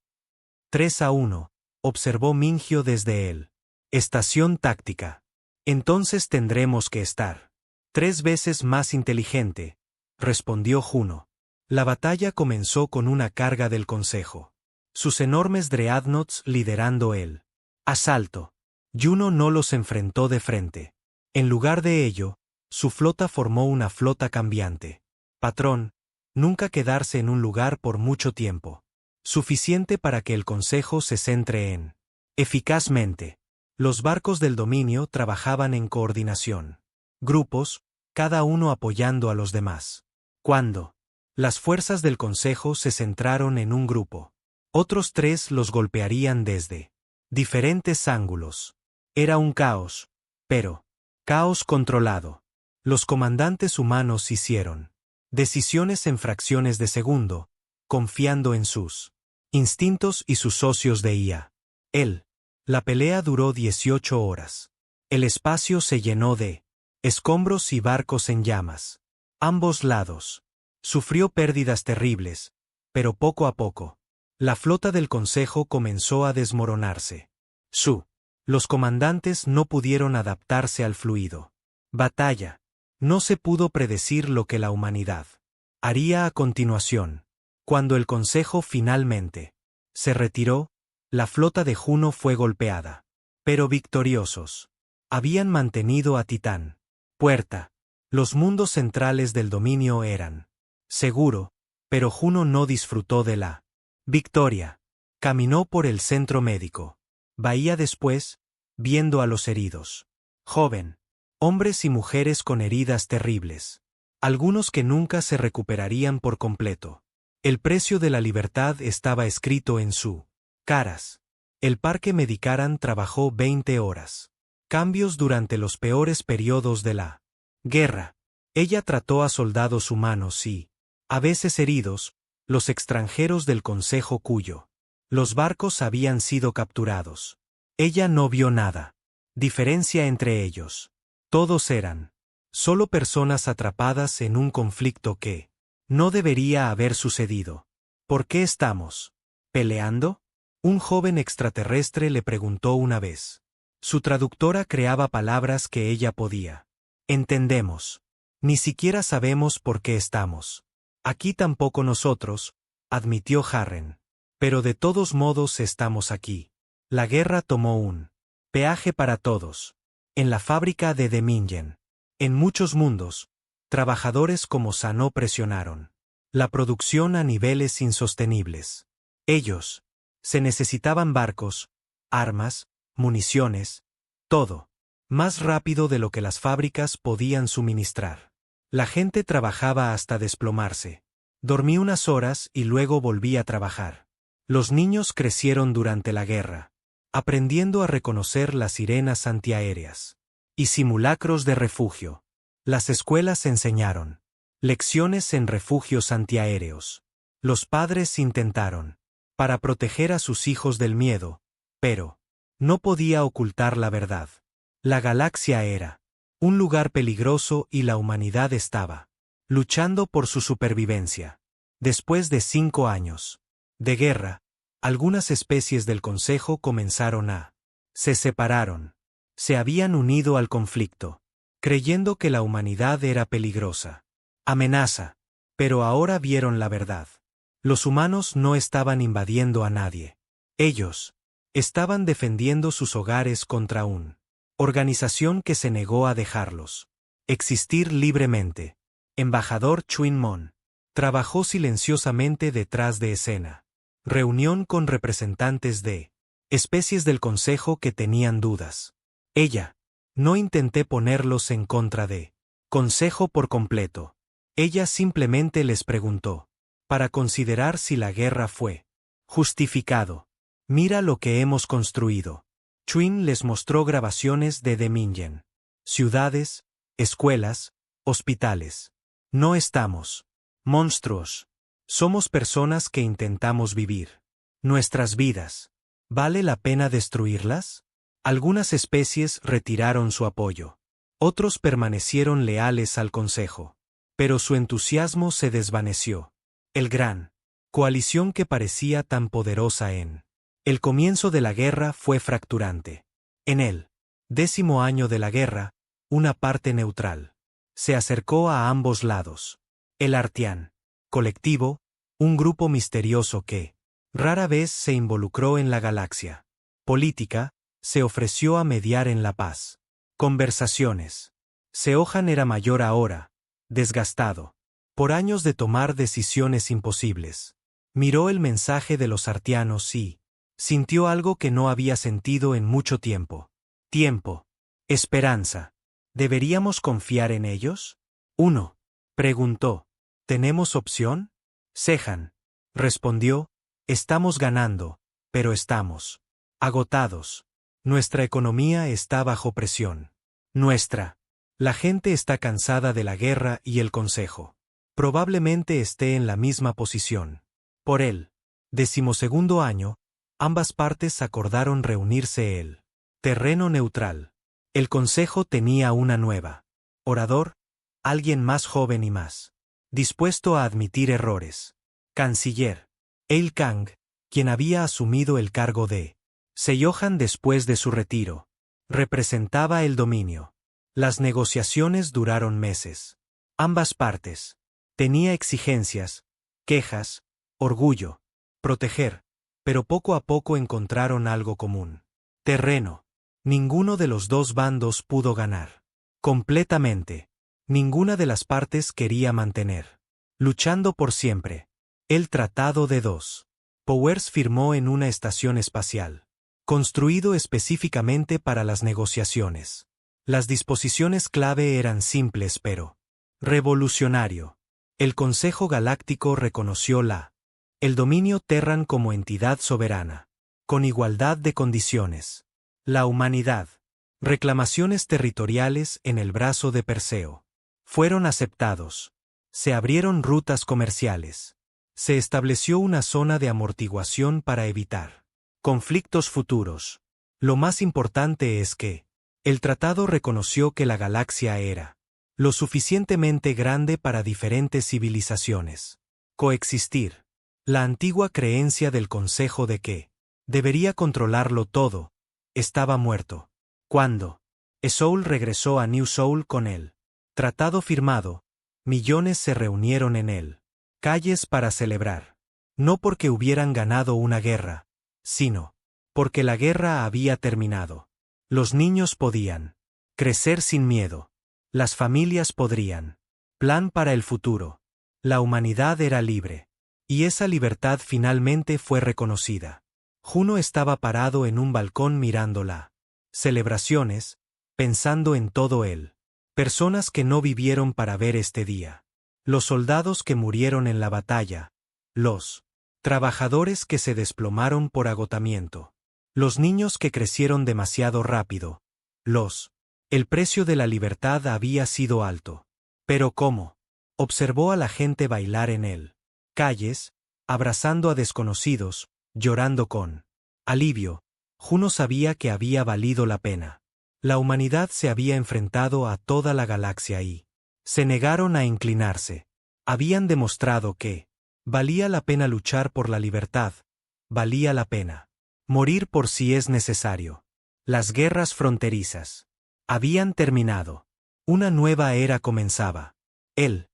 3-1, observó Mingio desde él. Estación táctica. Entonces tendremos que estar 3 veces más inteligente, respondió Juno. La batalla comenzó con una carga del Consejo. Sus enormes dreadnoughts liderando el asalto. Juno no los enfrentó de frente. En lugar de ello, su flota formó una flota cambiante. Patrón, nunca quedarse en un lugar por mucho tiempo. Suficiente para que el Consejo se centre en eficazmente. Los barcos del dominio trabajaban en coordinación. Grupos, cada uno apoyando a los demás. Cuando las fuerzas del Consejo se centraron en un grupo, otros 3 los golpearían desde diferentes ángulos. Era un caos, pero caos controlado. Los comandantes humanos hicieron decisiones en fracciones de segundo, confiando en sus instintos y sus socios de IA. La pelea duró 18 horas. El espacio se llenó de escombros y barcos en llamas. Ambos lados. Sufrió pérdidas terribles, pero poco a poco, la flota del Consejo comenzó a desmoronarse. Los comandantes no pudieron adaptarse al fluido batalla. No se pudo predecir lo que la humanidad haría a continuación. Cuando el Consejo finalmente se retiró, la flota de Juno fue golpeada. Pero victoriosos. Habían mantenido a Titán. Puerta. Los mundos centrales del dominio eran seguro, pero Juno no disfrutó de la victoria. Caminó por el centro médico. Bahía después, viendo a los heridos. Joven. Hombres y mujeres con heridas terribles. Algunos que nunca se recuperarían por completo. El precio de la libertad estaba escrito en su caras. El parque Medicaran trabajó 20 horas. Cambios durante los peores periodos de la guerra. Ella trató a soldados humanos y, a veces heridos, los extranjeros del Consejo los barcos habían sido capturados. Ella no vio nada. Diferencia entre ellos. Todos eran solo personas atrapadas en un conflicto que no debería haber sucedido. ¿Por qué estamos peleando? Un joven extraterrestre le preguntó una vez. Su traductora creaba palabras que ella podía. Entendemos. Ni siquiera sabemos por qué estamos. Aquí tampoco nosotros, admitió Harren. Pero de todos modos estamos aquí. La guerra tomó un peaje para todos. En la fábrica de Demingen. En muchos mundos, trabajadores como Sano presionaron la producción a niveles insostenibles. Ellos se necesitaban barcos, armas, municiones, todo, más rápido de lo que las fábricas podían suministrar. La gente trabajaba hasta desplomarse. Dormí unas horas y luego volví a trabajar. Los niños crecieron durante la guerra, aprendiendo a reconocer las sirenas antiaéreas y simulacros de refugio. Las escuelas enseñaron lecciones en refugios antiaéreos. Los padres intentaron para proteger a sus hijos del miedo, pero no podía ocultar la verdad. La galaxia era un lugar peligroso y la humanidad estaba luchando por su supervivencia. Después de 5 años de guerra, algunas especies del Consejo comenzaron se separaron. Se habían unido al conflicto, creyendo que la humanidad era peligrosa. Amenaza. Pero ahora vieron la verdad. Los humanos no estaban invadiendo a nadie. Ellos estaban defendiendo sus hogares contra una organización que se negó a dejarlos existir libremente. Embajador Chuin Mon trabajó silenciosamente detrás de escena. Reunión con representantes de especies del Consejo que tenían dudas. Ella. No intenté ponerlos en contra de Consejo por completo. Ella simplemente les preguntó para considerar si la guerra fue justificado. Mira lo que hemos construido. Chuin les mostró grabaciones de Demingen. Ciudades, escuelas, hospitales. No estamos monstruos. Somos personas que intentamos vivir nuestras vidas. ¿Vale la pena destruirlas? Algunas especies retiraron su apoyo. Otros permanecieron leales al Consejo. Pero su entusiasmo se desvaneció. El gran coalición que parecía tan poderosa en el comienzo de la guerra fue fracturante. En el 10º año de la guerra, una parte neutral se acercó a ambos lados. El Artian colectivo, un grupo misterioso que rara vez se involucró en la galaxia política, se ofreció a mediar en la paz. Conversaciones. Seohan era mayor ahora, desgastado por años de tomar decisiones imposibles. Miró el mensaje de los artianos y sintió algo que no había sentido en mucho tiempo. Tiempo. Esperanza. ¿Deberíamos confiar en ellos? 1. Preguntó. ¿Tenemos opción? Sehan respondió. Estamos ganando, pero estamos agotados. Nuestra economía está bajo presión. La gente está cansada de la guerra y el Consejo probablemente esté en la misma posición. Por el 12º año, ambas partes acordaron reunirse el terreno neutral. El Consejo tenía una nueva orador, alguien más joven y más dispuesto a admitir errores. Canciller Eil Kang, quien había asumido el cargo de Seohan después de su retiro, representaba el dominio. Las negociaciones duraron meses. Ambas partes tenía exigencias, quejas, orgullo, proteger, pero poco a poco encontraron algo común. Terreno. Ninguno de los dos bandos pudo ganar completamente. Ninguna de las partes quería mantener luchando por siempre. El Tratado de Dos Powers firmó en una estación espacial, construido específicamente para las negociaciones. Las disposiciones clave eran simples pero revolucionario. El Consejo Galáctico reconoció el dominio Terran como entidad soberana, con igualdad de condiciones. La humanidad. Reclamaciones territoriales en el brazo de Perseo fueron aceptados. Se abrieron rutas comerciales. Se estableció una zona de amortiguación para evitar conflictos futuros. Lo más importante es que el tratado reconoció que la galaxia era lo suficientemente grande para diferentes civilizaciones coexistir. La antigua creencia del Consejo de que Debería controlarlo todo. Estaba muerto. Cuando Soul regresó a New Seoul con el tratado firmado, millones se reunieron en él. Calles para celebrar. No porque hubieran ganado una guerra, sino porque la guerra había terminado. Los niños podían crecer sin miedo. Las familias podrían. Plan para el futuro. La humanidad era libre. Y esa libertad finalmente fue reconocida. Juno estaba parado en un balcón mirándola. Celebraciones, pensando en todo él. Personas que no vivieron para ver este día. Los soldados que murieron en la batalla. Los trabajadores que se desplomaron por agotamiento. Los niños que crecieron demasiado rápido. El precio de la libertad había sido alto. Pero ¿cómo? Observó a la gente bailar en él. Calles, abrazando a desconocidos, llorando con alivio. Juno sabía que había valido la pena. La humanidad se había enfrentado a toda la galaxia y se negaron a inclinarse. Habían demostrado que valía la pena luchar por la libertad, valía la pena morir por si es necesario. Las guerras fronterizas habían terminado. Una nueva era comenzaba. El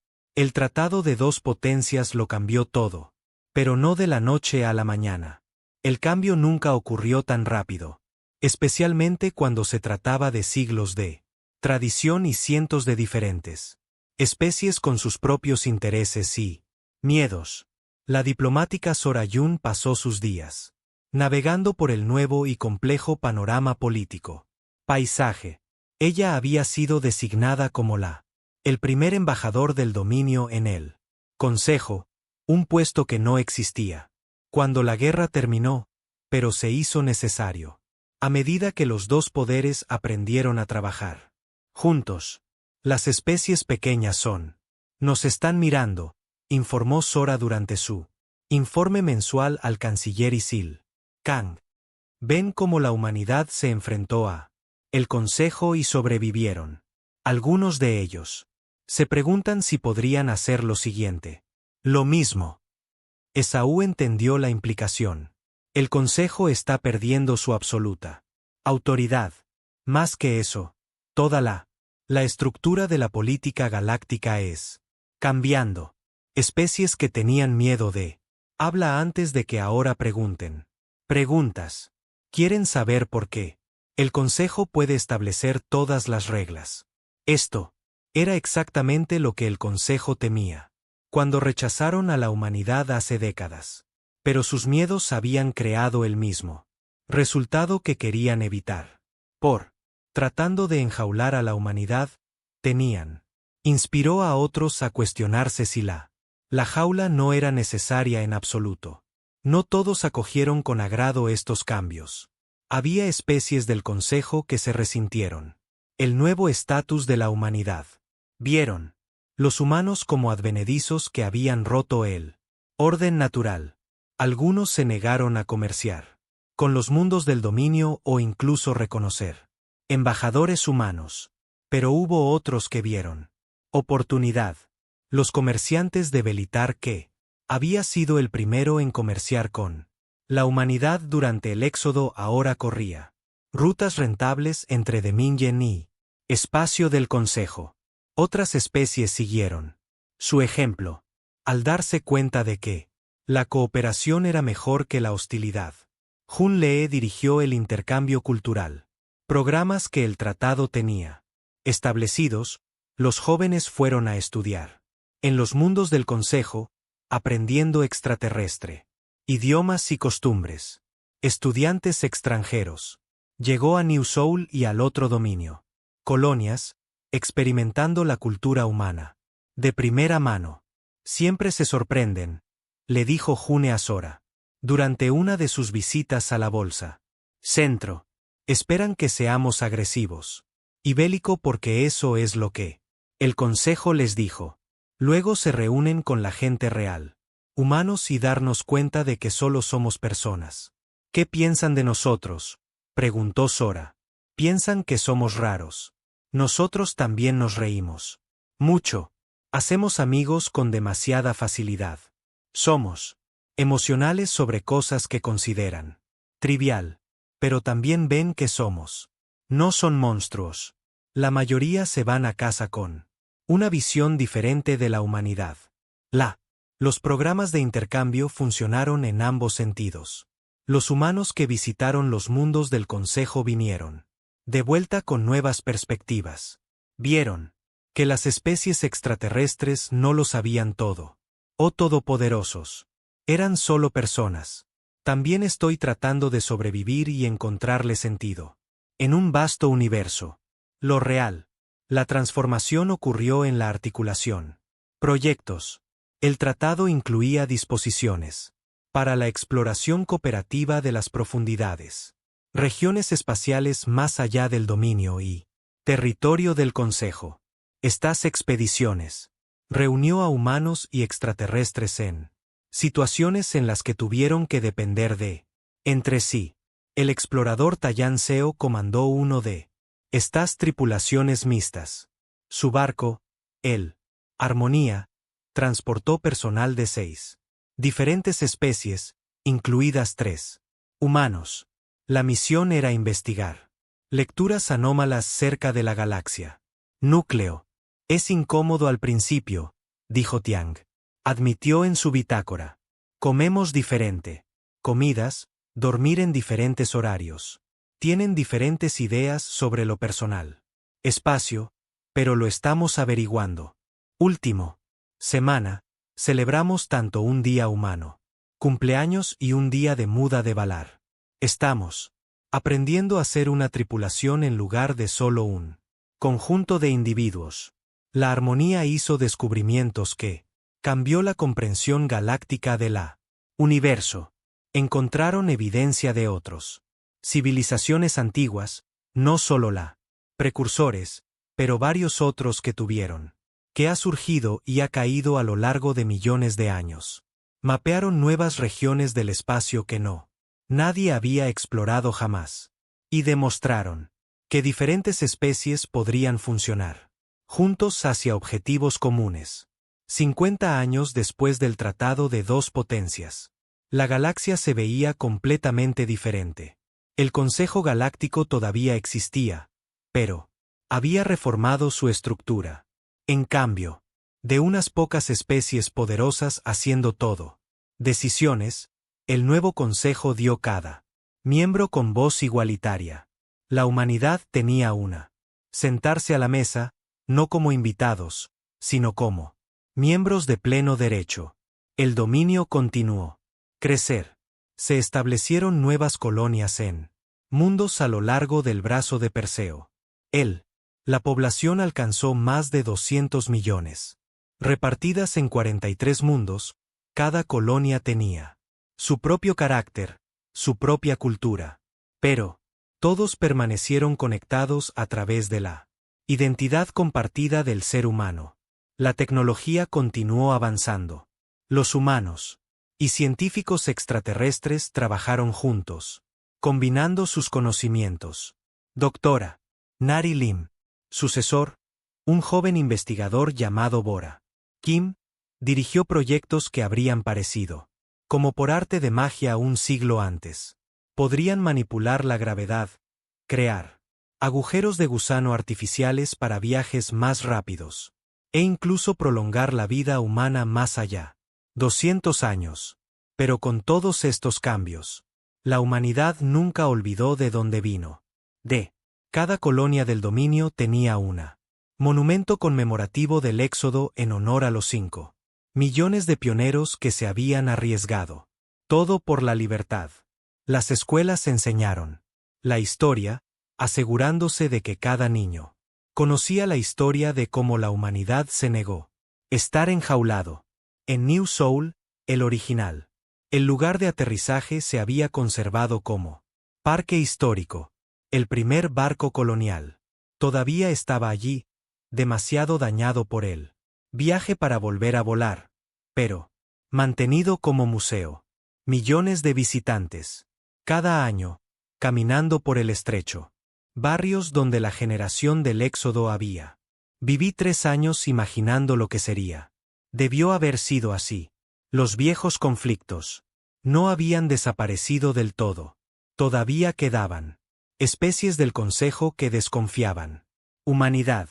tratado de dos potencias lo cambió todo. Pero no de la noche a la mañana. El cambio nunca ocurrió tan rápido. Especialmente cuando se trataba de siglos de tradición y cientos de diferentes especies con sus propios intereses y miedos. La diplomática Sora Yun pasó sus días navegando por el nuevo y complejo panorama político. Paisaje. Ella había sido designada como el primer embajador del dominio en el Consejo, un puesto que no existía. Cuando la guerra terminó, pero se hizo necesario. A medida que los dos poderes aprendieron a trabajar juntos. Las especies pequeñas nos están mirando, informó Sora durante su informe mensual al canciller Isil Kang. Ven cómo la humanidad se enfrentó a el Consejo y sobrevivieron. Algunos de ellos se preguntan si podrían hacer lo siguiente. Lo mismo. Esaú entendió la implicación. El Consejo está perdiendo su absoluta autoridad. Más que eso, toda la estructura de la política galáctica es cambiando. Especies que tenían miedo de habla antes de que ahora pregunten. Preguntas. Quieren saber por qué. El Consejo puede establecer todas las reglas. Esto era exactamente lo que el Consejo temía. Cuando rechazaron a la humanidad hace décadas. Pero sus miedos habían creado el mismo resultado que querían evitar. Tratando de enjaular a la humanidad, inspiró a otros a cuestionarse si la jaula no era necesaria en absoluto. No todos acogieron con agrado estos cambios. Había especies del Consejo que se resintieron. El nuevo estatus de la humanidad. Vieron los humanos como advenedizos que habían roto el orden natural. Algunos se negaron a comerciar con los mundos del dominio o incluso reconocer embajadores humanos. Pero hubo otros que vieron oportunidad. Los comerciantes de Belitar que había sido el primero en comerciar con la humanidad durante el éxodo ahora corría rutas rentables entre Dominion y espacio del Consejo. Otras especies siguieron su ejemplo, al darse cuenta de que la cooperación era mejor que la hostilidad. Jun Lee dirigió el intercambio cultural. Programas que el tratado tenía establecidos, los jóvenes fueron a estudiar. En los mundos del Consejo, aprendiendo extraterrestre, idiomas y costumbres. Estudiantes extranjeros. Llegó a New Seoul y al otro dominio. Colonias, experimentando la cultura humana. De primera mano. Siempre se sorprenden, le dijo June a Sora. Durante una de sus visitas a la Bolsa Centro. Esperan que seamos agresivos. Y bélico porque eso es lo que el Consejo les dijo. Luego se reúnen con la gente real. Humanos y darnos cuenta de que solo somos personas. ¿Qué piensan de nosotros?, preguntó Sora. Piensan que somos raros. Nosotros también nos reímos. Mucho. Hacemos amigos con demasiada facilidad. Somos emocionales sobre cosas que consideran Trivial. Pero también ven que somos. No son monstruos. La mayoría se van a casa con una visión diferente de la humanidad. Los programas de intercambio funcionaron en ambos sentidos. Los humanos que visitaron los mundos del Consejo vinieron de vuelta con nuevas perspectivas. Vieron que las especies extraterrestres no lo sabían todo. Oh todopoderosos. Eran solo personas. También estoy tratando de sobrevivir y encontrarle sentido. En un vasto universo. Lo real. La transformación ocurrió en la articulación. Proyectos. El tratado incluía disposiciones para la exploración cooperativa de las profundidades, regiones espaciales más allá del dominio y territorio del Consejo. Estas expediciones reunió a humanos y extraterrestres en situaciones en las que tuvieron que depender de entre sí. El explorador Tayan Seo comandó uno de estas tripulaciones mixtas. Su barco, el Armonía, transportó personal de 6 diferentes especies, incluidas 3 humanos. La misión era investigar lecturas anómalas cerca de la galaxia. Núcleo. Es incómodo al principio, dijo Tiang. Admitió en su bitácora. Comemos diferente. Comidas, dormir en diferentes horarios. Tienen diferentes ideas sobre lo personal. Espacio, pero lo estamos averiguando. Último. Semana, celebramos tanto un día humano, cumpleaños y un día de muda de Valar. Estamos aprendiendo a ser una tripulación en lugar de solo un conjunto de individuos. La armonía hizo descubrimientos que cambió la comprensión galáctica de la universo. Encontraron evidencia de otros civilizaciones antiguas, no solo la precursores, pero varios otros que tuvieron que ha surgido y ha caído a lo largo de millones de años. Mapearon nuevas regiones del espacio que nadie había explorado jamás. Y demostraron que diferentes especies podrían funcionar juntos hacia objetivos comunes. 50 años después del Tratado de Dos Potencias, la galaxia se veía completamente diferente. El Consejo Galáctico todavía existía, pero había reformado su estructura. En cambio, de unas pocas especies poderosas haciendo todo decisiones, el nuevo Consejo dio cada miembro con voz igualitaria. La humanidad tenía una. Sentarse a la mesa, no como invitados, sino como miembros de pleno derecho. El dominio continuó. Crecer. Se establecieron nuevas colonias en mundos a lo largo del brazo de Perseo. La población alcanzó más de 200 millones. Repartidas en 43 mundos, cada colonia tenía su propio carácter, su propia cultura. Pero todos permanecieron conectados a través de la identidad compartida del ser humano. La tecnología continuó avanzando. Los humanos y científicos extraterrestres trabajaron juntos, combinando sus conocimientos. Doctora Nari Lim. Sucesor, un joven investigador llamado Bora Kim, dirigió proyectos que habrían parecido como por arte de magia un siglo antes. Podrían manipular la gravedad, crear agujeros de gusano artificiales para viajes más rápidos, e incluso prolongar la vida humana más allá. 200 años. Pero con todos estos cambios, la humanidad nunca olvidó de dónde vino. Cada colonia del dominio tenía una monumento conmemorativo del éxodo en honor a los 5 millones de pioneros que se habían arriesgado. Todo por la libertad. Las escuelas enseñaron la historia, asegurándose de que cada niño conocía la historia de cómo la humanidad se negó. Estar enjaulado. En New Seoul, el original. El lugar de aterrizaje se había conservado como parque histórico. El primer barco colonial todavía estaba allí, demasiado dañado por el viaje para volver a volar, pero mantenido como museo. Millones de visitantes, cada año, caminando por el estrecho. Barrios donde la generación del éxodo había. Viví 3 años imaginando lo que sería. Debió haber sido así. Los viejos conflictos no habían desaparecido del todo. Todavía quedaban especies del Consejo que desconfiaban. Humanidad.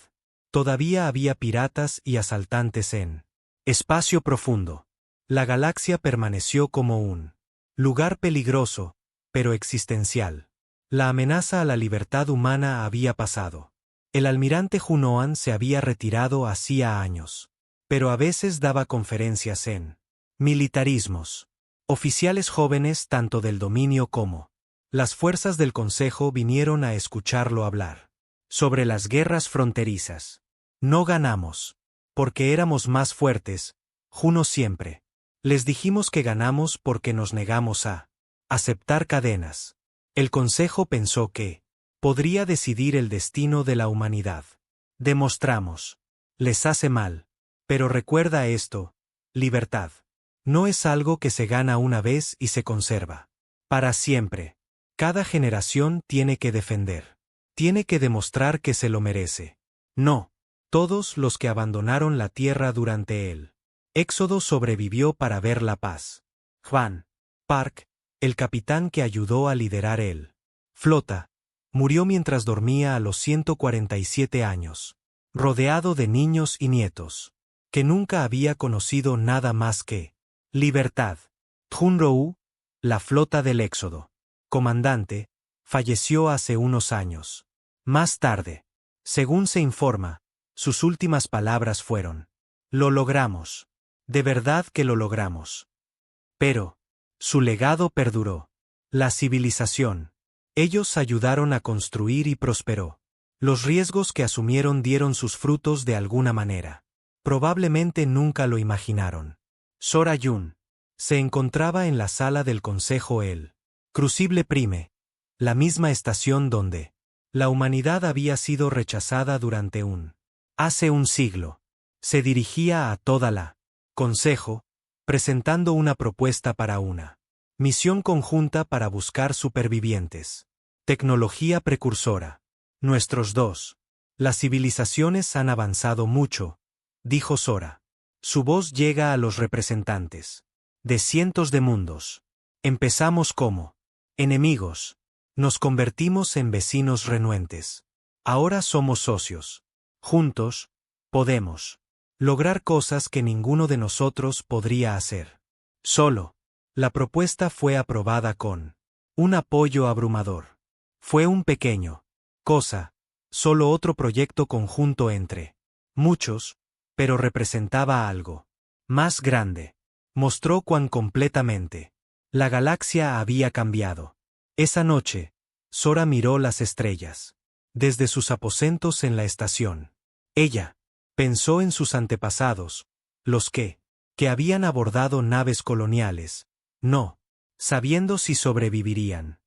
Todavía había piratas y asaltantes en espacio profundo. La galaxia permaneció como un lugar peligroso, pero existencial. La amenaza a la libertad humana había pasado. El almirante Junoan se había retirado hacía años, pero a veces daba conferencias en militarismos. Oficiales jóvenes tanto del dominio como las fuerzas del Consejo vinieron a escucharlo hablar sobre las guerras fronterizas. No ganamos, porque éramos más fuertes, Juno siempre. Les dijimos que ganamos porque nos negamos a aceptar cadenas. El Consejo pensó que podría decidir el destino de la humanidad. Demostramos. Les hace mal. Pero recuerda esto, libertad. No es algo que se gana una vez y se conserva para siempre. Cada generación tiene que defender. Tiene que demostrar que se lo merece. No. Todos los que abandonaron la tierra durante el éxodo sobrevivió para ver la paz. Juan Park, el capitán que ayudó a liderar el flota, murió mientras dormía a los 147 años, rodeado de niños y nietos, que nunca había conocido nada más que libertad. Junrou, la flota del éxodo, comandante, falleció hace unos años. Más tarde, según se informa, sus últimas palabras fueron: lo logramos. De verdad que lo logramos. Pero su legado perduró. La civilización. Ellos ayudaron a construir y prosperó. Los riesgos que asumieron dieron sus frutos de alguna manera. Probablemente nunca lo imaginaron. Sora Yun se encontraba en la sala del Consejo el Crucible Prime, la misma estación donde la humanidad había sido rechazada durante hace un siglo. Se dirigía a toda la Consejo, presentando una propuesta para una misión conjunta para buscar supervivientes. Tecnología precursora. Nuestros dos. Las civilizaciones han avanzado mucho, dijo Sora. Su voz llega a los representantes de cientos de mundos. Empezamos como enemigos. Nos convertimos en vecinos renuentes. Ahora somos socios. Juntos, podemos lograr cosas que ninguno de nosotros podría hacer solo. La propuesta fue aprobada con un apoyo abrumador. Fue un pequeño cosa, solo otro proyecto conjunto entre muchos, pero representaba algo más grande. Mostró cuán completamente la galaxia había cambiado. Esa noche, Sora miró las estrellas desde sus aposentos en la estación. Ella pensó en sus antepasados, los que habían abordado naves coloniales, no sabiendo si sobrevivirían.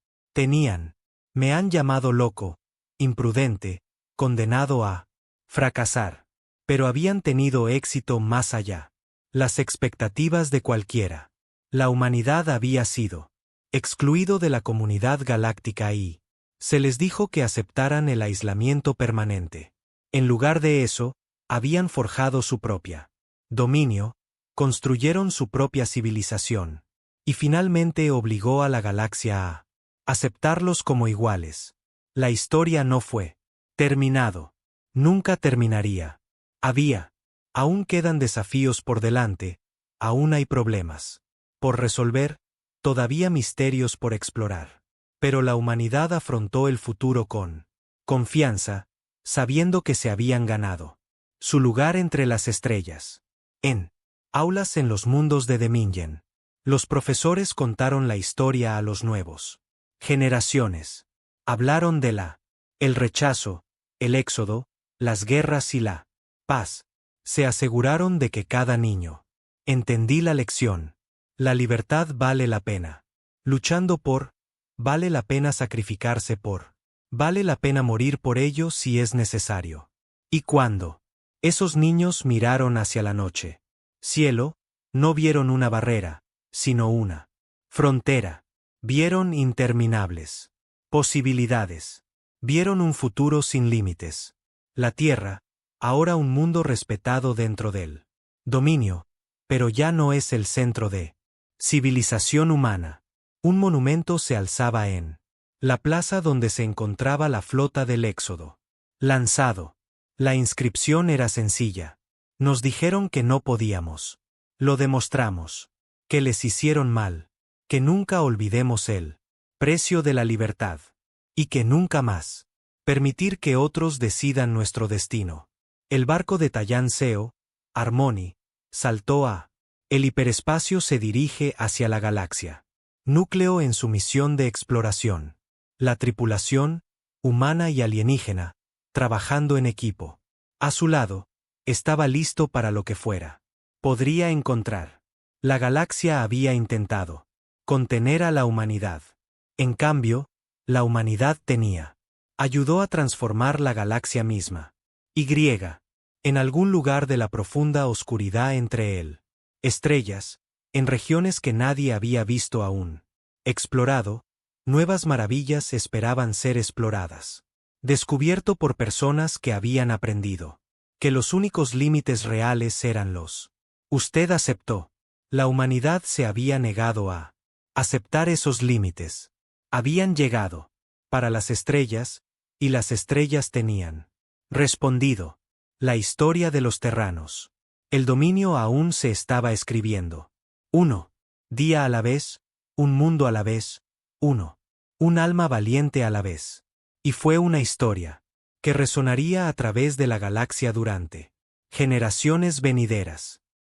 Me han llamado loco, imprudente, condenado a fracasar, pero habían tenido éxito más allá las expectativas de cualquiera. La humanidad había sido excluido de la comunidad galáctica y se les dijo que aceptaran el aislamiento permanente. En lugar de eso, habían forjado su propia dominio, construyeron su propia civilización, y finalmente obligó a la galaxia a aceptarlos como iguales. La historia no fue terminado. Nunca terminaría. Aún quedan desafíos por delante, aún hay problemas por resolver, todavía misterios por explorar. Pero la humanidad afrontó el futuro con confianza, sabiendo que se habían ganado su lugar entre las estrellas. En aulas en los mundos de Dominion, los profesores contaron la historia a los nuevos generaciones. Hablaron de el rechazo, el éxodo, las guerras y la paz. Se aseguraron de que cada niño entendí la lección. La libertad vale la pena. Luchando por, vale la pena sacrificarse por, vale la pena morir por ello si es necesario. Y cuando esos niños miraron hacia la noche, cielo, no vieron una barrera, sino una frontera. Vieron interminables posibilidades. Vieron un futuro sin límites. La Tierra, ahora un mundo respetado dentro del dominio, pero ya no es el centro de civilización humana. Un monumento se alzaba en La plaza donde se encontraba la flota del Éxodo. Lanzado. La inscripción era sencilla. Nos dijeron que no podíamos. Lo demostramos. Que les hicieron mal. Que nunca olvidemos el precio de la libertad. Y que nunca más permitir que otros decidan nuestro destino. El barco de Tallan Seo, Harmony, saltó a. El hiperespacio se dirige hacia la galaxia. Núcleo en su misión de exploración. La tripulación, humana y alienígena, trabajando en equipo. A su lado, estaba listo para lo que fuera. Podría encontrar. La galaxia había intentado contener a la humanidad. En cambio, la humanidad tenía. Ayudó a transformar la galaxia misma. Y, en algún lugar de la profunda oscuridad entre él. Estrellas, en regiones que nadie había visto aún. Explorado, nuevas maravillas esperaban ser exploradas. Descubierto por personas que habían aprendido. Que los únicos límites reales eran los. Usted aceptó. La humanidad se había negado a aceptar esos límites. Habían llegado. Para las estrellas, y las estrellas tenían respondido. La historia de los terranos. El dominio aún se estaba escribiendo. 1. Día a la vez, un mundo a la vez, 1. Un alma valiente a la vez. Y fue una historia que resonaría a través de la galaxia durante generaciones venideras.